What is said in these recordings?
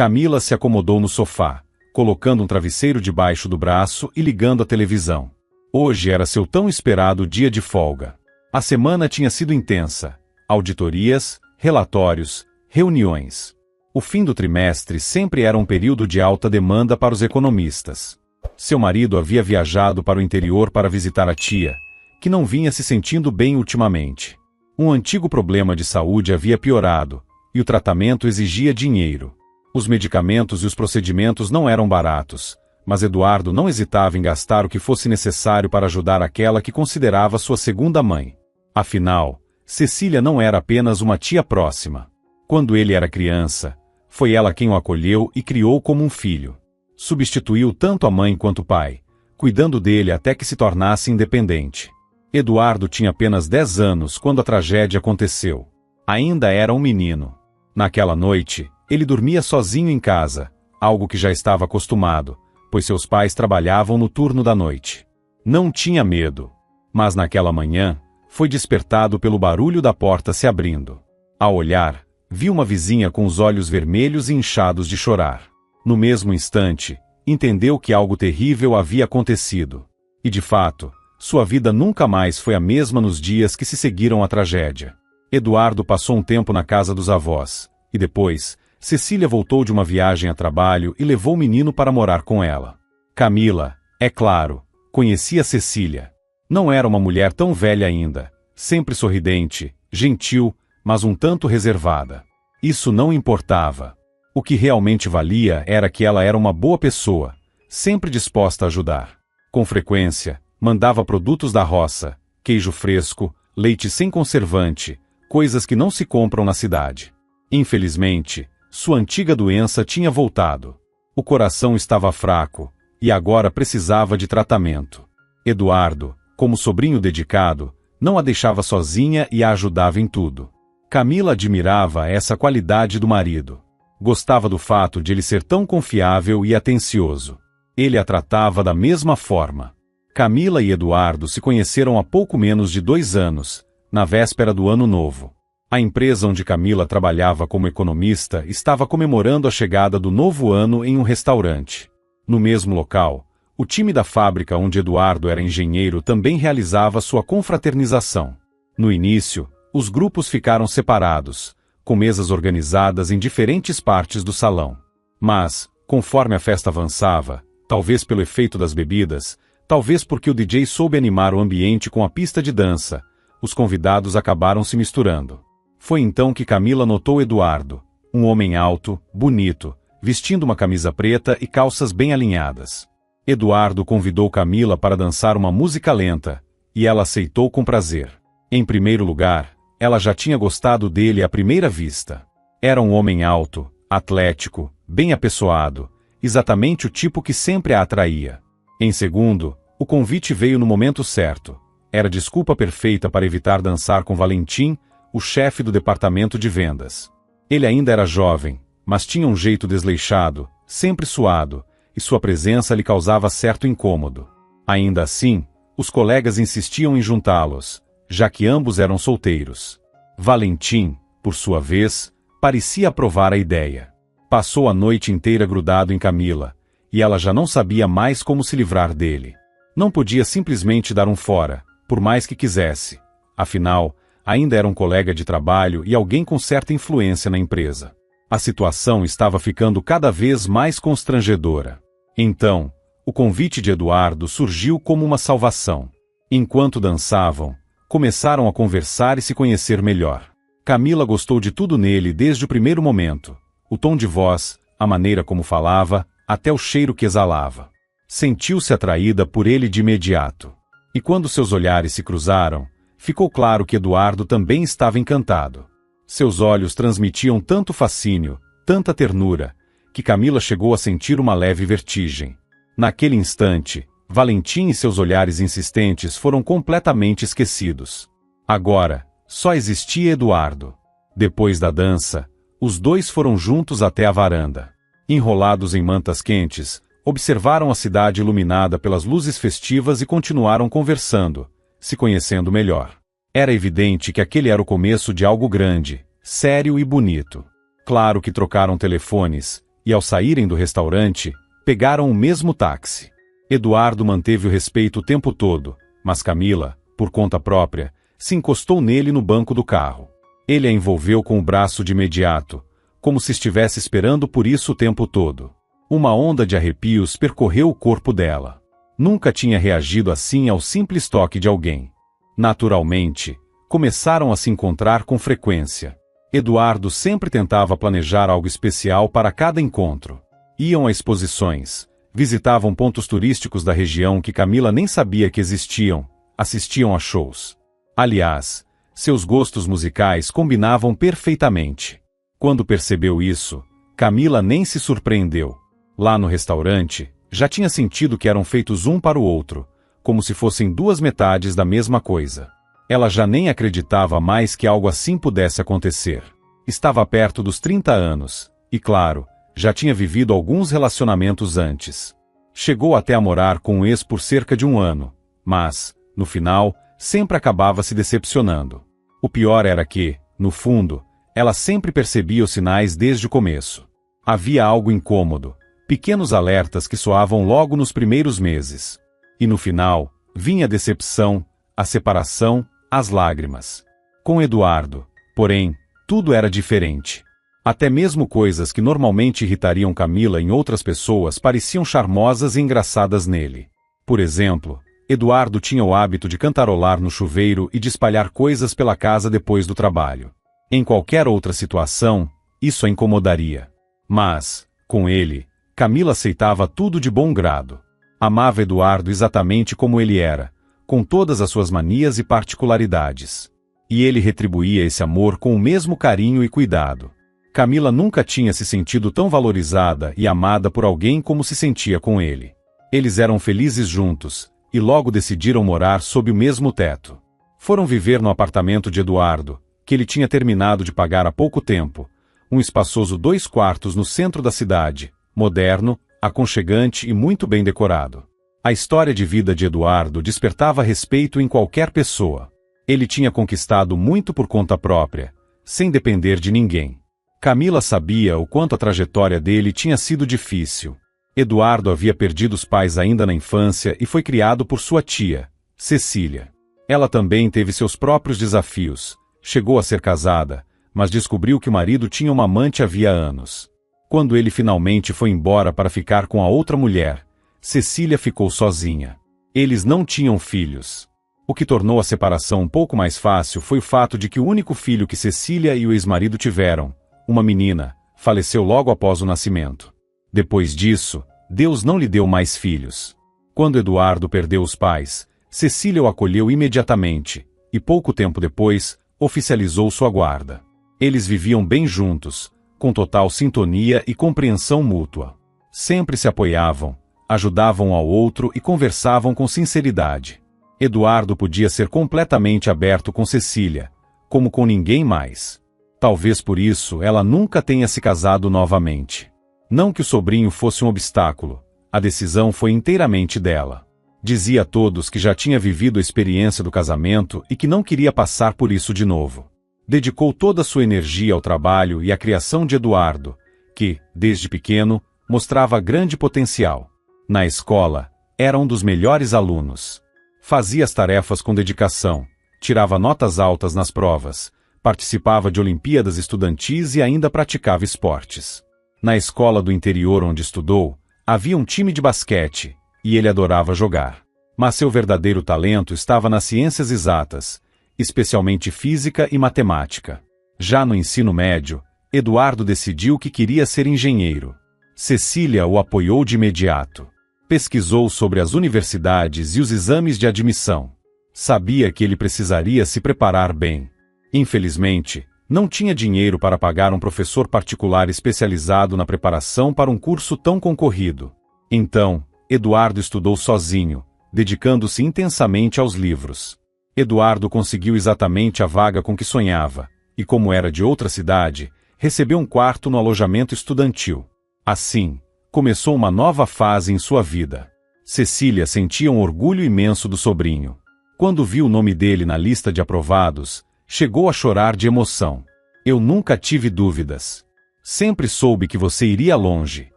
Camila se acomodou no sofá, colocando um travesseiro debaixo do braço e ligando a televisão. Hoje era seu tão esperado dia de folga. A semana tinha sido intensa. Auditorias, relatórios, reuniões. O fim do trimestre sempre era um período de alta demanda para os economistas. Seu marido havia viajado para o interior para visitar a tia, que não vinha se sentindo bem ultimamente. Um antigo problema de saúde havia piorado, e o tratamento exigia dinheiro. Os medicamentos e os procedimentos não eram baratos, mas Eduardo não hesitava em gastar o que fosse necessário para ajudar aquela que considerava sua segunda mãe. Afinal, Cecília não era apenas uma tia próxima. Quando ele era criança, foi ela quem o acolheu e criou como um filho. Substituiu tanto a mãe quanto o pai, cuidando dele até que se tornasse independente. Eduardo tinha apenas 10 anos quando a tragédia aconteceu. Ainda era um menino. Naquela noite, ele dormia sozinho em casa, algo que já estava acostumado, pois seus pais trabalhavam no turno da noite. Não tinha medo, mas naquela manhã, foi despertado pelo barulho da porta se abrindo. Ao olhar, viu uma vizinha com os olhos vermelhos e inchados de chorar. No mesmo instante, entendeu que algo terrível havia acontecido. E de fato, sua vida nunca mais foi a mesma nos dias que se seguiram à tragédia. Eduardo passou um tempo na casa dos avós, e depois, Cecília voltou de uma viagem a trabalho e levou o menino para morar com ela. Camila, é claro, conhecia Cecília. Não era uma mulher tão velha ainda, sempre sorridente, gentil, mas um tanto reservada. Isso não importava. O que realmente valia era que ela era uma boa pessoa, sempre disposta a ajudar. Com frequência, mandava produtos da roça, queijo fresco, leite sem conservante, coisas que não se compram na cidade. Infelizmente, sua antiga doença tinha voltado. O coração estava fraco, e agora precisava de tratamento. Eduardo, como sobrinho dedicado, não a deixava sozinha e a ajudava em tudo. Camila admirava essa qualidade do marido. Gostava do fato de ele ser tão confiável e atencioso. Ele a tratava da mesma forma. Camila e Eduardo se conheceram há pouco menos de 2 anos, na véspera do Ano Novo. A empresa onde Camila trabalhava como economista estava comemorando a chegada do novo ano em um restaurante. No mesmo local, o time da fábrica onde Eduardo era engenheiro também realizava sua confraternização. No início, os grupos ficaram separados, com mesas organizadas em diferentes partes do salão. Mas, conforme a festa avançava, talvez pelo efeito das bebidas, talvez porque o DJ soube animar o ambiente com a pista de dança, os convidados acabaram se misturando. Foi então que Camila notou Eduardo, um homem alto, bonito, vestindo uma camisa preta e calças bem alinhadas. Eduardo convidou Camila para dançar uma música lenta, e ela aceitou com prazer. Em primeiro lugar, ela já tinha gostado dele à primeira vista. Era um homem alto, atlético, bem apessoado, exatamente o tipo que sempre a atraía. Em segundo, o convite veio no momento certo. Era desculpa perfeita para evitar dançar com Valentim, o chefe do departamento de vendas. Ele ainda era jovem, mas tinha um jeito desleixado, sempre suado, e sua presença lhe causava certo incômodo. Ainda assim, os colegas insistiam em juntá-los, já que ambos eram solteiros. Valentim, por sua vez, parecia aprovar a ideia. Passou a noite inteira grudado em Camila, e ela já não sabia mais como se livrar dele. Não podia simplesmente dar um fora, por mais que quisesse. Afinal, ainda era um colega de trabalho e alguém com certa influência na empresa. A situação estava ficando cada vez mais constrangedora. Então, o convite de Eduardo surgiu como uma salvação. Enquanto dançavam, começaram a conversar e se conhecer melhor. Camila gostou de tudo nele desde o primeiro momento. O tom de voz, a maneira como falava, até o cheiro que exalava. Sentiu-se atraída por ele de imediato. E quando seus olhares se cruzaram, ficou claro que Eduardo também estava encantado. Seus olhos transmitiam tanto fascínio, tanta ternura, que Camila chegou a sentir uma leve vertigem. Naquele instante, Valentim e seus olhares insistentes foram completamente esquecidos. Agora, só existia Eduardo. Depois da dança, os dois foram juntos até a varanda. Enrolados em mantas quentes, observaram a cidade iluminada pelas luzes festivas e continuaram conversando, se conhecendo melhor. Era evidente que aquele era o começo de algo grande, sério e bonito. Claro que trocaram telefones, e ao saírem do restaurante, pegaram o mesmo táxi. Eduardo manteve o respeito o tempo todo, mas Camila, por conta própria, se encostou nele no banco do carro. Ele a envolveu com o braço de imediato, como se estivesse esperando por isso o tempo todo. Uma onda de arrepios percorreu o corpo dela. Nunca tinha reagido assim ao simples toque de alguém. Naturalmente, começaram a se encontrar com frequência. Eduardo sempre tentava planejar algo especial para cada encontro. Iam a exposições, visitavam pontos turísticos da região que Camila nem sabia que existiam, assistiam a shows. Aliás, seus gostos musicais combinavam perfeitamente. Quando percebeu isso, Camila nem se surpreendeu. Lá no restaurante, já tinha sentido que eram feitos um para o outro, como se fossem duas metades da mesma coisa. Ela já nem acreditava mais que algo assim pudesse acontecer. Estava perto dos 30 anos, e claro, já tinha vivido alguns relacionamentos antes. Chegou até a morar com um ex por cerca de 1 ano, mas, no final, sempre acabava se decepcionando. O pior era que, no fundo, ela sempre percebia os sinais desde o começo. Havia algo incômodo, pequenos alertas que soavam logo nos primeiros meses. E no final, vinha a decepção, a separação, as lágrimas. Com Eduardo, porém, tudo era diferente. Até mesmo coisas que normalmente irritariam Camila em outras pessoas pareciam charmosas e engraçadas nele. Por exemplo, Eduardo tinha o hábito de cantarolar no chuveiro e de espalhar coisas pela casa depois do trabalho. Em qualquer outra situação, isso a incomodaria. Mas, com ele, Camila aceitava tudo de bom grado. Amava Eduardo exatamente como ele era, com todas as suas manias e particularidades. E ele retribuía esse amor com o mesmo carinho e cuidado. Camila nunca tinha se sentido tão valorizada e amada por alguém como se sentia com ele. Eles eram felizes juntos, e logo decidiram morar sob o mesmo teto. Foram viver no apartamento de Eduardo, que ele tinha terminado de pagar há pouco tempo, um espaçoso 2 quartos no centro da cidade, moderno, aconchegante e muito bem decorado. A história de vida de Eduardo despertava respeito em qualquer pessoa. Ele tinha conquistado muito por conta própria, sem depender de ninguém. Camila sabia o quanto a trajetória dele tinha sido difícil. Eduardo havia perdido os pais ainda na infância e foi criado por sua tia, Cecília. Ela também teve seus próprios desafios. Chegou a ser casada, mas descobriu que o marido tinha uma amante havia anos. Quando ele finalmente foi embora para ficar com a outra mulher, Cecília ficou sozinha. Eles não tinham filhos. O que tornou a separação um pouco mais fácil foi o fato de que o único filho que Cecília e o ex-marido tiveram, uma menina, faleceu logo após o nascimento. Depois disso, Deus não lhe deu mais filhos. Quando Eduardo perdeu os pais, Cecília o acolheu imediatamente, e pouco tempo depois, oficializou sua guarda. Eles viviam bem juntos, com total sintonia e compreensão mútua. Sempre se apoiavam, ajudavam um ao outro e conversavam com sinceridade. Eduardo podia ser completamente aberto com Cecília, como com ninguém mais. Talvez por isso ela nunca tenha se casado novamente. Não que o sobrinho fosse um obstáculo, a decisão foi inteiramente dela. Dizia a todos que já tinha vivido a experiência do casamento e que não queria passar por isso de novo. Dedicou toda a sua energia ao trabalho e à criação de Eduardo, que, desde pequeno, mostrava grande potencial. Na escola, era um dos melhores alunos. Fazia as tarefas com dedicação, tirava notas altas nas provas, participava de olimpíadas estudantis e ainda praticava esportes. Na escola do interior onde estudou, havia um time de basquete, e ele adorava jogar. Mas seu verdadeiro talento estava nas ciências exatas, especialmente física e matemática. Já no ensino médio, Eduardo decidiu que queria ser engenheiro. Cecília o apoiou de imediato. Pesquisou sobre as universidades e os exames de admissão. Sabia que ele precisaria se preparar bem. Infelizmente, não tinha dinheiro para pagar um professor particular especializado na preparação para um curso tão concorrido. Então, Eduardo estudou sozinho, dedicando-se intensamente aos livros. Eduardo conseguiu exatamente a vaga com que sonhava, e como era de outra cidade, recebeu um quarto no alojamento estudantil. Assim, começou uma nova fase em sua vida. Cecília sentia um orgulho imenso do sobrinho. Quando viu o nome dele na lista de aprovados, chegou a chorar de emoção. Eu nunca tive dúvidas. Sempre soube que você iria longe,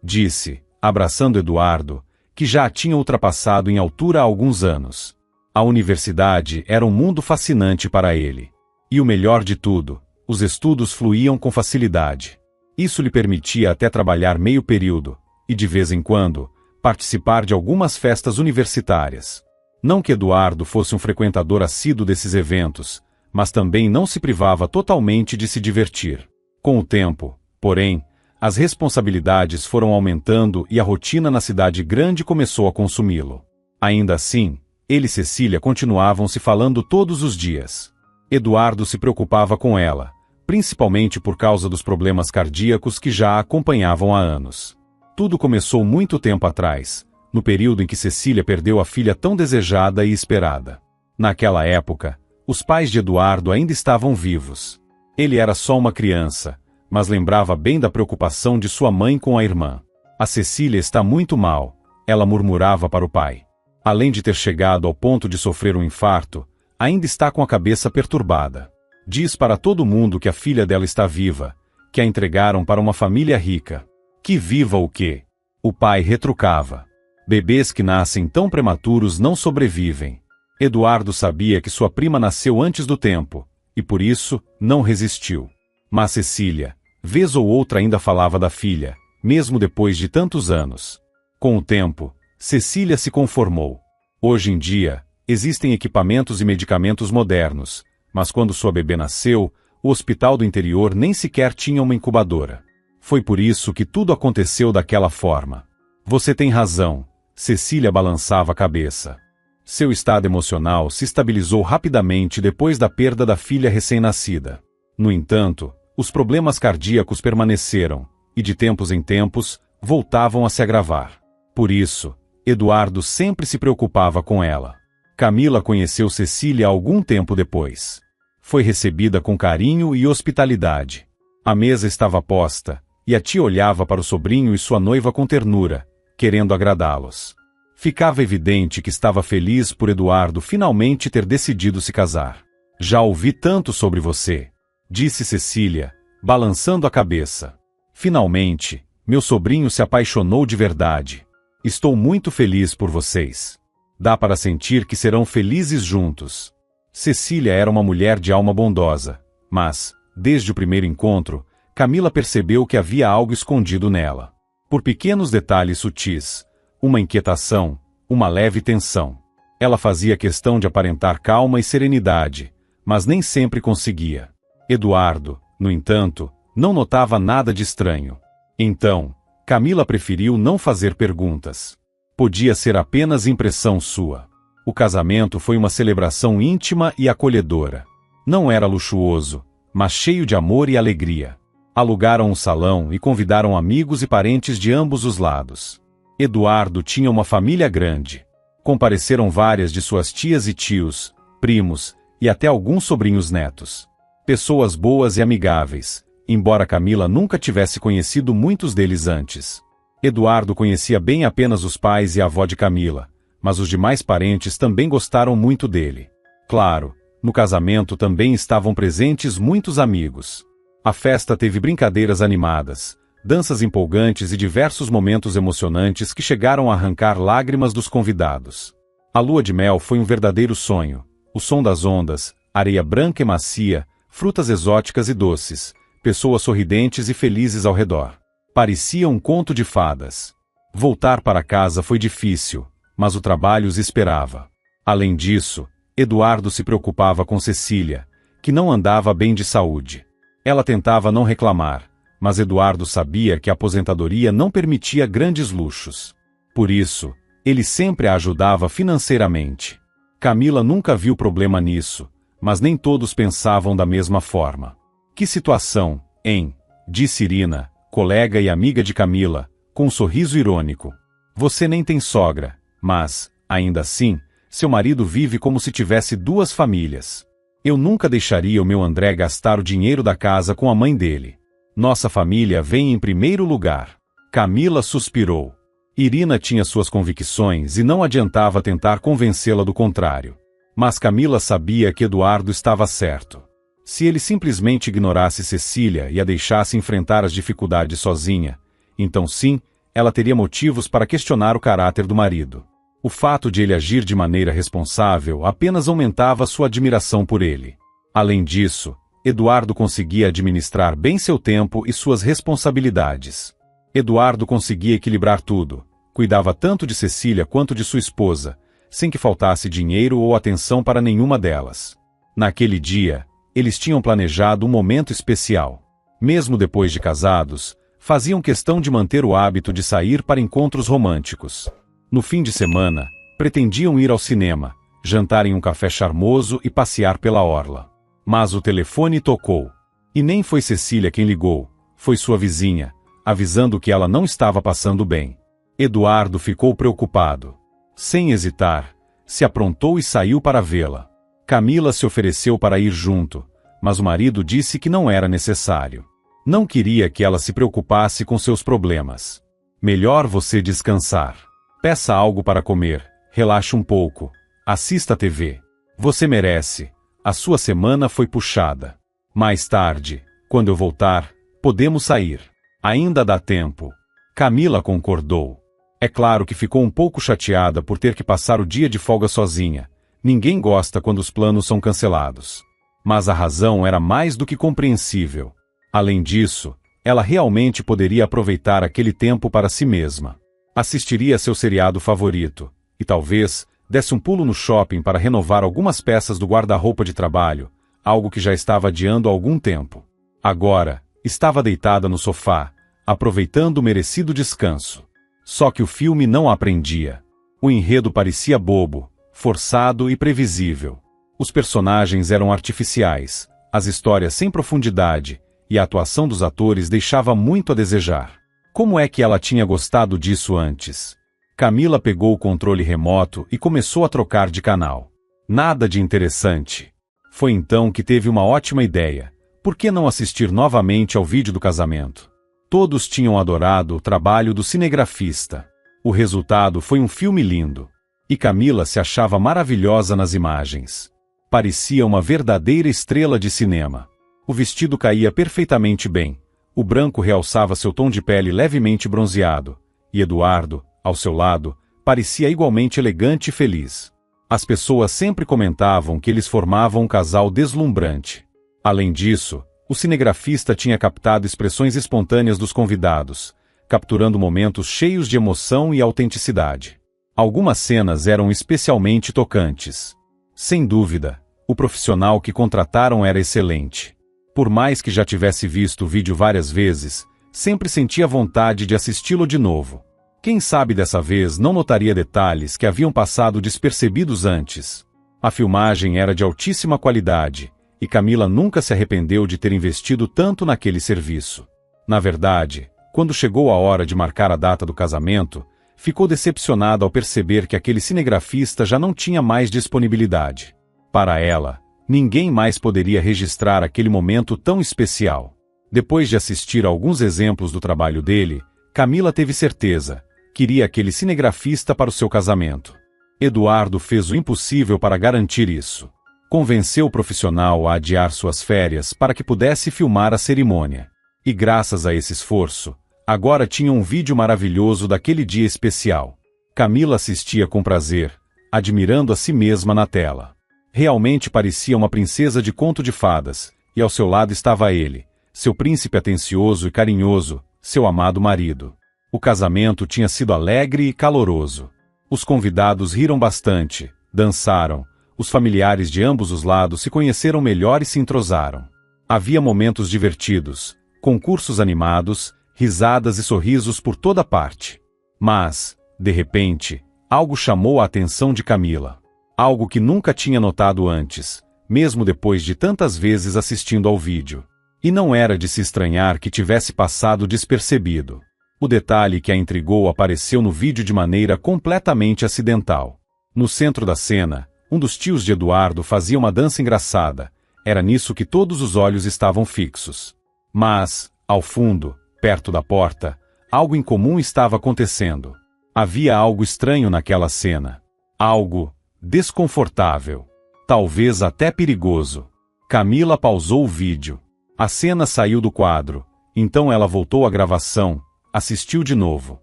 disse, abraçando Eduardo, que já a tinha ultrapassado em altura há alguns anos. A universidade era um mundo fascinante para ele. E o melhor de tudo, os estudos fluíam com facilidade. Isso lhe permitia até trabalhar meio período, e de vez em quando, participar de algumas festas universitárias. Não que Eduardo fosse um frequentador assíduo desses eventos, mas também não se privava totalmente de se divertir. Com o tempo, porém, as responsabilidades foram aumentando e a rotina na cidade grande começou a consumi-lo. Ainda assim, ele e Cecília continuavam se falando todos os dias. Eduardo se preocupava com ela, principalmente por causa dos problemas cardíacos que já a acompanhavam há anos. Tudo começou muito tempo atrás, no período em que Cecília perdeu a filha tão desejada e esperada. Naquela época, os pais de Eduardo ainda estavam vivos. Ele era só uma criança, mas lembrava bem da preocupação de sua mãe com a irmã. A Cecília está muito mal, ela murmurava para o pai. Além de ter chegado ao ponto de sofrer um infarto, ainda está com a cabeça perturbada. Diz para todo mundo que a filha dela está viva, que a entregaram para uma família rica. Que viva o quê? O pai retrucava. Bebês que nascem tão prematuros não sobrevivem. Eduardo sabia que sua prima nasceu antes do tempo, e por isso, não resistiu. Mas Cecília, vez ou outra ainda falava da filha, mesmo depois de tantos anos. Com o tempo, Cecília se conformou. Hoje em dia, existem equipamentos e medicamentos modernos, mas quando sua bebê nasceu, o hospital do interior nem sequer tinha uma incubadora. Foi por isso que tudo aconteceu daquela forma. Você tem razão, Cecília balançava a cabeça. Seu estado emocional se estabilizou rapidamente depois da perda da filha recém-nascida. No entanto, os problemas cardíacos permaneceram, e de tempos em tempos, voltavam a se agravar. Por isso, Eduardo sempre se preocupava com ela. Camila conheceu Cecília algum tempo depois. Foi recebida com carinho e hospitalidade. A mesa estava posta, e a tia olhava para o sobrinho e sua noiva com ternura, querendo agradá-los. Ficava evidente que estava feliz por Eduardo finalmente ter decidido se casar. Já ouvi tanto sobre você, disse Cecília, balançando a cabeça. Finalmente, meu sobrinho se apaixonou de verdade. Estou muito feliz por vocês. Dá para sentir que serão felizes juntos. Cecília era uma mulher de alma bondosa, mas, desde o primeiro encontro, Camila percebeu que havia algo escondido nela. Por pequenos detalhes sutis, uma inquietação, uma leve tensão. Ela fazia questão de aparentar calma e serenidade, mas nem sempre conseguia. Eduardo, no entanto, não notava nada de estranho. Então, Camila preferiu não fazer perguntas. Podia ser apenas impressão sua. O casamento foi uma celebração íntima e acolhedora. Não era luxuoso, mas cheio de amor e alegria. Alugaram um salão e convidaram amigos e parentes de ambos os lados. Eduardo tinha uma família grande. Compareceram várias de suas tias e tios, primos, e até alguns sobrinhos netos. Pessoas boas e amigáveis, embora Camila nunca tivesse conhecido muitos deles antes. Eduardo conhecia bem apenas os pais e a avó de Camila, mas os demais parentes também gostaram muito dele. Claro, no casamento também estavam presentes muitos amigos. A festa teve brincadeiras animadas, danças empolgantes e diversos momentos emocionantes que chegaram a arrancar lágrimas dos convidados. A lua de mel foi um verdadeiro sonho. O som das ondas, areia branca e macia, frutas exóticas e doces, pessoas sorridentes e felizes ao redor. Parecia um conto de fadas. Voltar para casa foi difícil, mas o trabalho os esperava. Além disso, Eduardo se preocupava com Cecília, que não andava bem de saúde. Ela tentava não reclamar, mas Eduardo sabia que a aposentadoria não permitia grandes luxos. Por isso, ele sempre a ajudava financeiramente. Camila nunca viu problema nisso, mas nem todos pensavam da mesma forma. Que situação, hein? Disse Irina, colega e amiga de Camila, com um sorriso irônico. Você nem tem sogra, mas, ainda assim, seu marido vive como se tivesse duas famílias. Eu nunca deixaria o meu André gastar o dinheiro da casa com a mãe dele. Nossa família vem em primeiro lugar. Camila suspirou. Irina tinha suas convicções e não adiantava tentar convencê-la do contrário. Mas Camila sabia que Eduardo estava certo. Se ele simplesmente ignorasse Cecília e a deixasse enfrentar as dificuldades sozinha, então sim, ela teria motivos para questionar o caráter do marido. O fato de ele agir de maneira responsável apenas aumentava sua admiração por ele. Além disso, Eduardo conseguia administrar bem seu tempo e suas responsabilidades. Eduardo conseguia equilibrar tudo, cuidava tanto de Cecília quanto de sua esposa, sem que faltasse dinheiro ou atenção para nenhuma delas. Naquele dia, eles tinham planejado um momento especial. Mesmo depois de casados, faziam questão de manter o hábito de sair para encontros românticos. No fim de semana, pretendiam ir ao cinema, jantar em um café charmoso e passear pela orla. Mas o telefone tocou. E nem foi Cecília quem ligou, foi sua vizinha, avisando que ela não estava passando bem. Eduardo ficou preocupado. Sem hesitar, se aprontou e saiu para vê-la. Camila se ofereceu para ir junto, mas o marido disse que não era necessário. Não queria que ela se preocupasse com seus problemas. Melhor você descansar. Peça algo para comer, relaxe um pouco, assista a TV. Você merece. A sua semana foi puxada. Mais tarde, quando eu voltar, podemos sair. Ainda dá tempo. Camila concordou. É claro que ficou um pouco chateada por ter que passar o dia de folga sozinha. Ninguém gosta quando os planos são cancelados. Mas a razão era mais do que compreensível. Além disso, ela realmente poderia aproveitar aquele tempo para si mesma. Assistiria seu seriado favorito, e talvez desse um pulo no shopping para renovar algumas peças do guarda-roupa de trabalho, algo que já estava adiando há algum tempo. Agora, estava deitada no sofá, aproveitando o merecido descanso. Só que o filme não a prendia. O enredo parecia bobo, forçado e previsível. Os personagens eram artificiais, as histórias sem profundidade, e a atuação dos atores deixava muito a desejar. Como é que ela tinha gostado disso antes? Camila pegou o controle remoto e começou a trocar de canal. Nada de interessante. Foi então que teve uma ótima ideia. Por que não assistir novamente ao vídeo do casamento? Todos tinham adorado o trabalho do cinegrafista. O resultado foi um filme lindo. E Camila se achava maravilhosa nas imagens. Parecia uma verdadeira estrela de cinema. O vestido caía perfeitamente bem. O branco realçava seu tom de pele levemente bronzeado. E Eduardo, ao seu lado, parecia igualmente elegante e feliz. As pessoas sempre comentavam que eles formavam um casal deslumbrante. Além disso, o cinegrafista tinha captado expressões espontâneas dos convidados, capturando momentos cheios de emoção e autenticidade. Algumas cenas eram especialmente tocantes. Sem dúvida, o profissional que contrataram era excelente. Por mais que já tivesse visto o vídeo várias vezes, sempre sentia vontade de assisti-lo de novo. Quem sabe dessa vez não notaria detalhes que haviam passado despercebidos antes. A filmagem era de altíssima qualidade, e Camila nunca se arrependeu de ter investido tanto naquele serviço. Na verdade, quando chegou a hora de marcar a data do casamento, ficou decepcionada ao perceber que aquele cinegrafista já não tinha mais disponibilidade. Para ela, ninguém mais poderia registrar aquele momento tão especial. Depois de assistir a alguns exemplos do trabalho dele, Camila teve certeza. Queria aquele cinegrafista para o seu casamento. Eduardo fez o impossível para garantir isso. Convenceu o profissional a adiar suas férias para que pudesse filmar a cerimônia. E graças a esse esforço, agora tinha um vídeo maravilhoso daquele dia especial. Camila assistia com prazer, admirando a si mesma na tela. Realmente parecia uma princesa de conto de fadas, e ao seu lado estava ele, seu príncipe atencioso e carinhoso, seu amado marido. O casamento tinha sido alegre e caloroso. Os convidados riram bastante, dançaram, os familiares de ambos os lados se conheceram melhor e se entrosaram. Havia momentos divertidos, concursos animados, risadas e sorrisos por toda parte. Mas, de repente, algo chamou a atenção de Camila. Algo que nunca tinha notado antes, mesmo depois de tantas vezes assistindo ao vídeo. E não era de se estranhar que tivesse passado despercebido. O detalhe que a intrigou apareceu no vídeo de maneira completamente acidental. No centro da cena, um dos tios de Eduardo fazia uma dança engraçada. Era nisso que todos os olhos estavam fixos. Mas, ao fundo, perto da porta, algo incomum estava acontecendo. Havia algo estranho naquela cena. Algo desconfortável. Talvez até perigoso. Camila pausou o vídeo. A cena saiu do quadro, então ela voltou à gravação, assistiu de novo.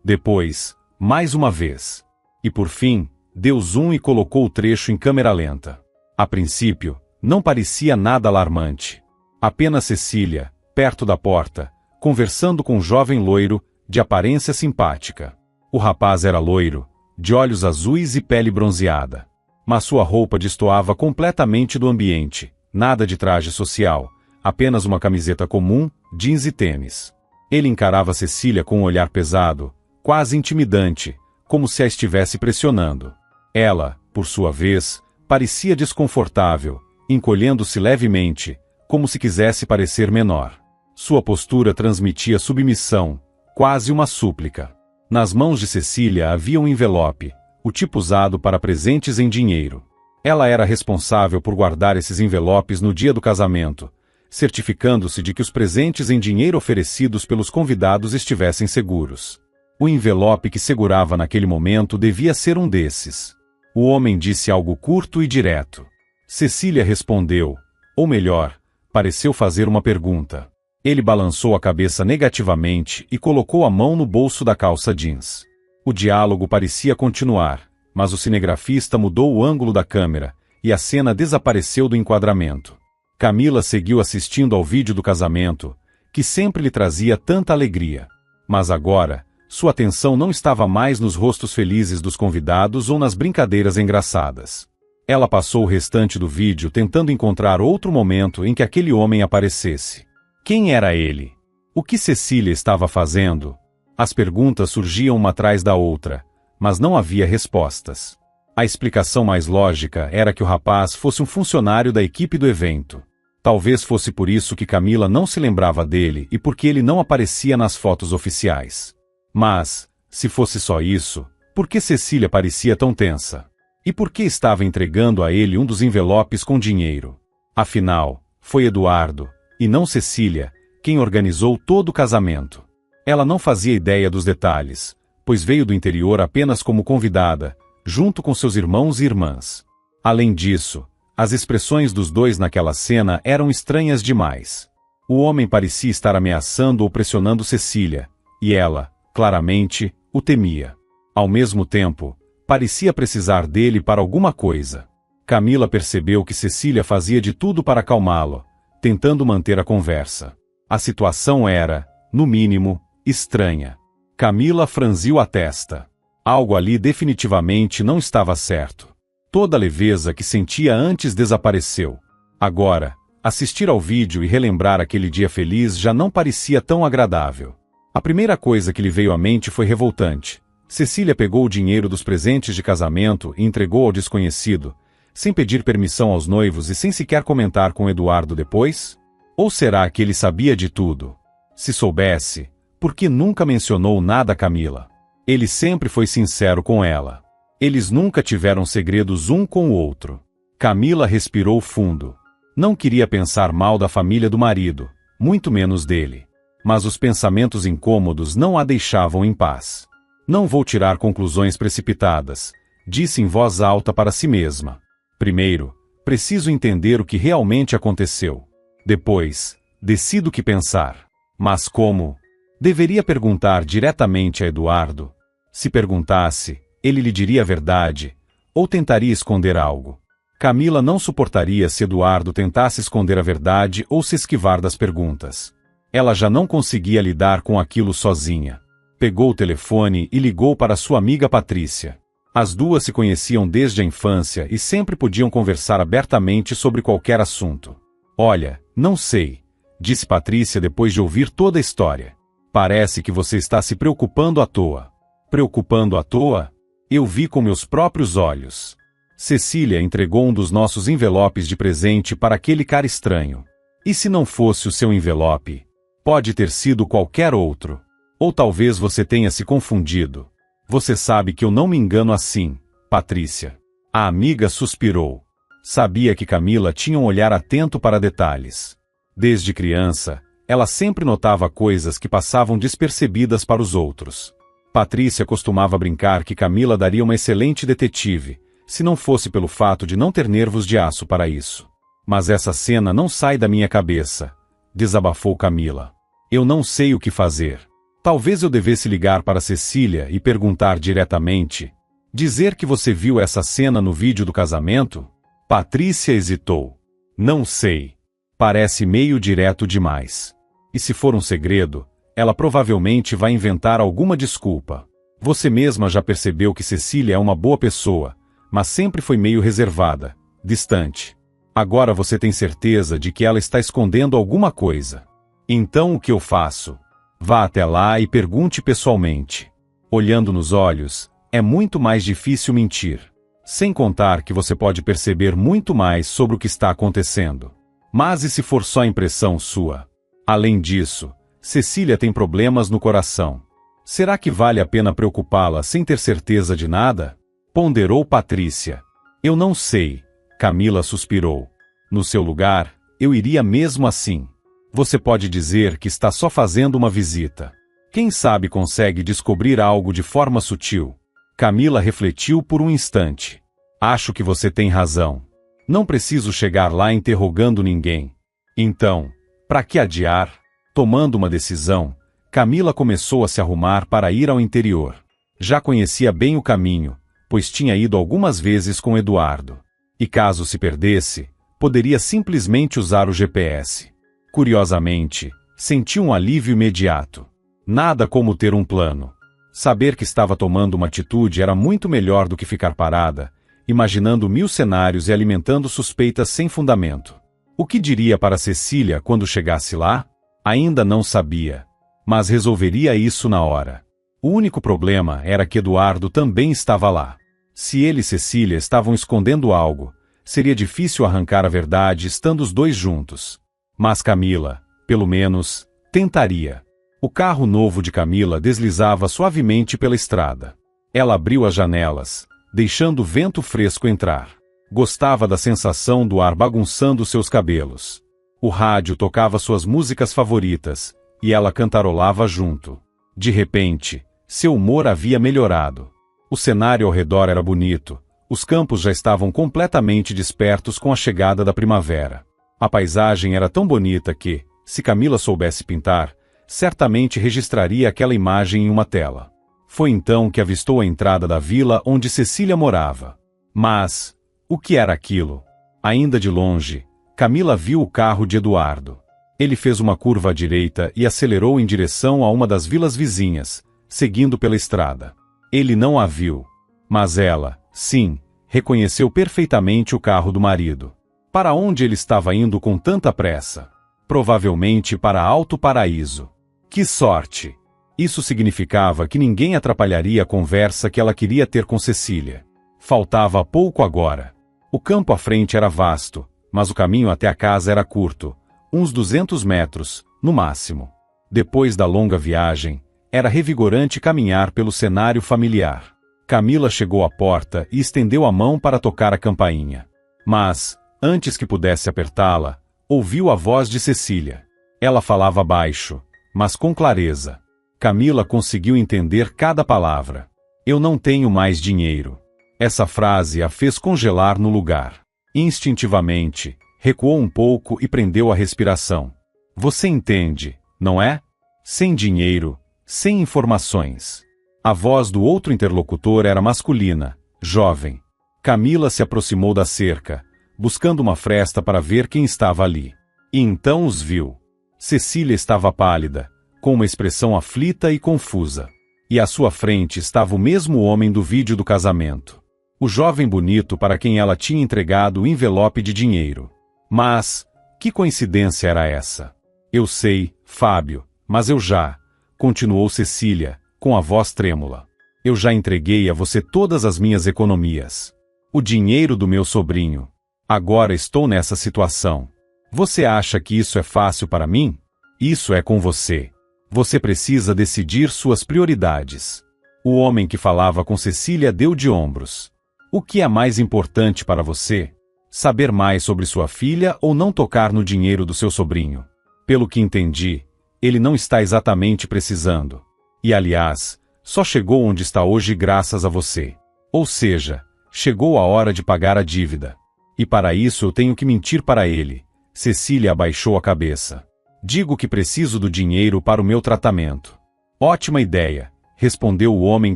Depois, mais uma vez. E por fim, deu zoom e colocou o trecho em câmera lenta. A princípio, não parecia nada alarmante. Apenas Cecília, perto da porta, conversando com um jovem loiro, de aparência simpática. O rapaz era loiro, de olhos azuis e pele bronzeada. Mas sua roupa destoava completamente do ambiente, nada de traje social, apenas uma camiseta comum, jeans e tênis. Ele encarava Cecília com um olhar pesado, quase intimidante, como se a estivesse pressionando. Ela, por sua vez, parecia desconfortável, encolhendo-se levemente, como se quisesse parecer menor. Sua postura transmitia submissão, quase uma súplica. Nas mãos de Cecília havia um envelope, o tipo usado para presentes em dinheiro. Ela era responsável por guardar esses envelopes no dia do casamento, certificando-se de que os presentes em dinheiro oferecidos pelos convidados estivessem seguros. O envelope que segurava naquele momento devia ser um desses. O homem disse algo curto e direto. Cecília respondeu, ou melhor, pareceu fazer uma pergunta. Ele balançou a cabeça negativamente e colocou a mão no bolso da calça jeans. O diálogo parecia continuar, mas o cinegrafista mudou o ângulo da câmera, e a cena desapareceu do enquadramento. Camila seguiu assistindo ao vídeo do casamento, que sempre lhe trazia tanta alegria. Mas agora, sua atenção não estava mais nos rostos felizes dos convidados ou nas brincadeiras engraçadas. Ela passou o restante do vídeo tentando encontrar outro momento em que aquele homem aparecesse. Quem era ele? O que Cecília estava fazendo? As perguntas surgiam uma atrás da outra, mas não havia respostas. A explicação mais lógica era que o rapaz fosse um funcionário da equipe do evento. Talvez fosse por isso que Camila não se lembrava dele e porque ele não aparecia nas fotos oficiais. Mas, se fosse só isso, por que Cecília parecia tão tensa? E por que estava entregando a ele um dos envelopes com dinheiro? Afinal, foi Eduardo, e não Cecília, quem organizou todo o casamento. Ela não fazia ideia dos detalhes, pois veio do interior apenas como convidada, junto com seus irmãos e irmãs. Além disso, as expressões dos dois naquela cena eram estranhas demais. O homem parecia estar ameaçando ou pressionando Cecília, e ela, claramente, o temia. Ao mesmo tempo, parecia precisar dele para alguma coisa. Camila percebeu que Cecília fazia de tudo para acalmá-lo, tentando manter a conversa. A situação era, no mínimo, estranha. Camila franziu a testa. Algo ali definitivamente não estava certo. Toda a leveza que sentia antes desapareceu. Agora, assistir ao vídeo e relembrar aquele dia feliz já não parecia tão agradável. A primeira coisa que lhe veio à mente foi revoltante. Cecília pegou o dinheiro dos presentes de casamento e entregou ao desconhecido, sem pedir permissão aos noivos e sem sequer comentar com Eduardo depois? Ou será que ele sabia de tudo? Se soubesse, por que nunca mencionou nada a Camila? Ele sempre foi sincero com ela. Eles nunca tiveram segredos um com o outro. Camila respirou fundo. Não queria pensar mal da família do marido, muito menos dele. Mas os pensamentos incômodos não a deixavam em paz. Não vou tirar conclusões precipitadas, disse em voz alta para si mesma. Primeiro, preciso entender o que realmente aconteceu. Depois, decido o que pensar. Mas como? Deveria perguntar diretamente a Eduardo. Se perguntasse, ele lhe diria a verdade, ou tentaria esconder algo. Camila não suportaria se Eduardo tentasse esconder a verdade ou se esquivar das perguntas. Ela já não conseguia lidar com aquilo sozinha. Pegou o telefone e ligou para sua amiga Patrícia. As duas se conheciam desde a infância e sempre podiam conversar abertamente sobre qualquer assunto. Olha, não sei, disse Patrícia depois de ouvir toda a história. Parece que você está se preocupando à toa. Preocupando à toa? Eu vi com meus próprios olhos. Cecília entregou um dos nossos envelopes de presente para aquele cara estranho. E se não fosse o seu envelope? Pode ter sido qualquer outro. Ou talvez você tenha se confundido. Você sabe que eu não me engano assim, Patrícia. A amiga suspirou. Sabia que Camila tinha um olhar atento para detalhes. Desde criança, ela sempre notava coisas que passavam despercebidas para os outros. Patrícia costumava brincar que Camila daria uma excelente detetive, se não fosse pelo fato de não ter nervos de aço para isso. Mas essa cena não sai da minha cabeça, desabafou Camila. Eu não sei o que fazer. Talvez eu devesse ligar para Cecília e perguntar diretamente. Dizer que você viu essa cena no vídeo do casamento? Patrícia hesitou. Não sei. Parece meio direto demais. E se for um segredo, ela provavelmente vai inventar alguma desculpa. Você mesma já percebeu que Cecília é uma boa pessoa, mas sempre foi meio reservada, distante. Agora você tem certeza de que ela está escondendo alguma coisa. Então o que eu faço? Vá até lá e pergunte pessoalmente. Olhando nos olhos, é muito mais difícil mentir. Sem contar que você pode perceber muito mais sobre o que está acontecendo. Mas e se for só impressão sua? Além disso, Cecília tem problemas no coração. Será que vale a pena preocupá-la sem ter certeza de nada? Ponderou Patrícia. Eu não sei. Camila suspirou. No seu lugar, eu iria mesmo assim. Você pode dizer que está só fazendo uma visita. Quem sabe consegue descobrir algo de forma sutil. Camila refletiu por um instante. Acho que você tem razão. Não preciso chegar lá interrogando ninguém. Então, para que adiar? Tomando uma decisão, Camila começou a se arrumar para ir ao interior. Já conhecia bem o caminho, pois tinha ido algumas vezes com Eduardo. E caso se perdesse, poderia simplesmente usar o GPS. Curiosamente, sentiu um alívio imediato. Nada como ter um plano. Saber que estava tomando uma atitude era muito melhor do que ficar parada, imaginando 1000 cenários e alimentando suspeitas sem fundamento. O que diria para Cecília quando chegasse lá? Ainda não sabia. Mas resolveria isso na hora. O único problema era que Eduardo também estava lá. Se ele e Cecília estavam escondendo algo, seria difícil arrancar a verdade estando os dois juntos. Mas Camila, pelo menos, tentaria. O carro novo de Camila deslizava suavemente pela estrada. Ela abriu as janelas, deixando o vento fresco entrar. Gostava da sensação do ar bagunçando seus cabelos. O rádio tocava suas músicas favoritas, e ela cantarolava junto. De repente, seu humor havia melhorado. O cenário ao redor era bonito. Os campos já estavam completamente despertos com a chegada da primavera. A paisagem era tão bonita que, se Camila soubesse pintar, certamente registraria aquela imagem em uma tela. Foi então que avistou a entrada da vila onde Cecília morava. Mas, o que era aquilo? Ainda de longe, Camila viu o carro de Eduardo. Ele fez uma curva à direita e acelerou em direção a uma das vilas vizinhas, seguindo pela estrada. Ele não a viu. Mas ela, sim, reconheceu perfeitamente o carro do marido. Para onde ele estava indo com tanta pressa? Provavelmente para Alto Paraíso. Que sorte! Isso significava que ninguém atrapalharia a conversa que ela queria ter com Cecília. Faltava pouco agora. O campo à frente era vasto, mas o caminho até a casa era curto, uns 200 metros, no máximo. Depois da longa viagem, era revigorante caminhar pelo cenário familiar. Camila chegou à porta e estendeu a mão para tocar a campainha. Mas, antes que pudesse apertá-la, ouviu a voz de Cecília. Ela falava baixo, mas com clareza. Camila conseguiu entender cada palavra. Eu não tenho mais dinheiro. Essa frase a fez congelar no lugar. Instintivamente, recuou um pouco e prendeu a respiração. Você entende, não é? Sem dinheiro, sem informações. A voz do outro interlocutor era masculina, jovem. Camila se aproximou da cerca, buscando uma fresta para ver quem estava ali. E então os viu. Cecília estava pálida, com uma expressão aflita e confusa. E à sua frente estava o mesmo homem do vídeo do casamento. O jovem bonito para quem ela tinha entregado o envelope de dinheiro. Mas, que coincidência era essa? Eu sei, Fábio, mas eu já, continuou Cecília, com a voz trêmula. Eu já entreguei a você todas as minhas economias. O dinheiro do meu sobrinho. Agora estou nessa situação. Você acha que isso é fácil para mim? Isso é com você. Você precisa decidir suas prioridades. O homem que falava com Cecília deu de ombros. O que é mais importante para você? Saber mais sobre sua filha ou não tocar no dinheiro do seu sobrinho? Pelo que entendi, ele não está exatamente precisando. E aliás, só chegou onde está hoje graças a você. Ou seja, chegou a hora de pagar a dívida. E para isso eu tenho que mentir para ele. Cecília abaixou a cabeça. Digo que preciso do dinheiro para o meu tratamento. Ótima ideia, respondeu o homem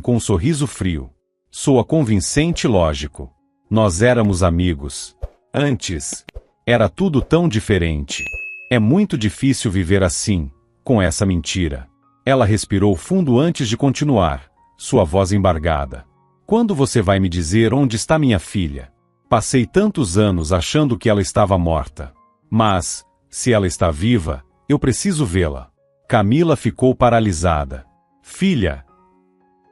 com um sorriso frio. Soa convincente e lógico. Nós éramos amigos. Antes. Era tudo tão diferente. É muito difícil viver assim, com essa mentira. Ela respirou fundo antes de continuar, sua voz embargada. Quando você vai me dizer onde está minha filha? Passei tantos anos achando que ela estava morta. Mas, se ela está viva, eu preciso vê-la. Camila ficou paralisada. Filha!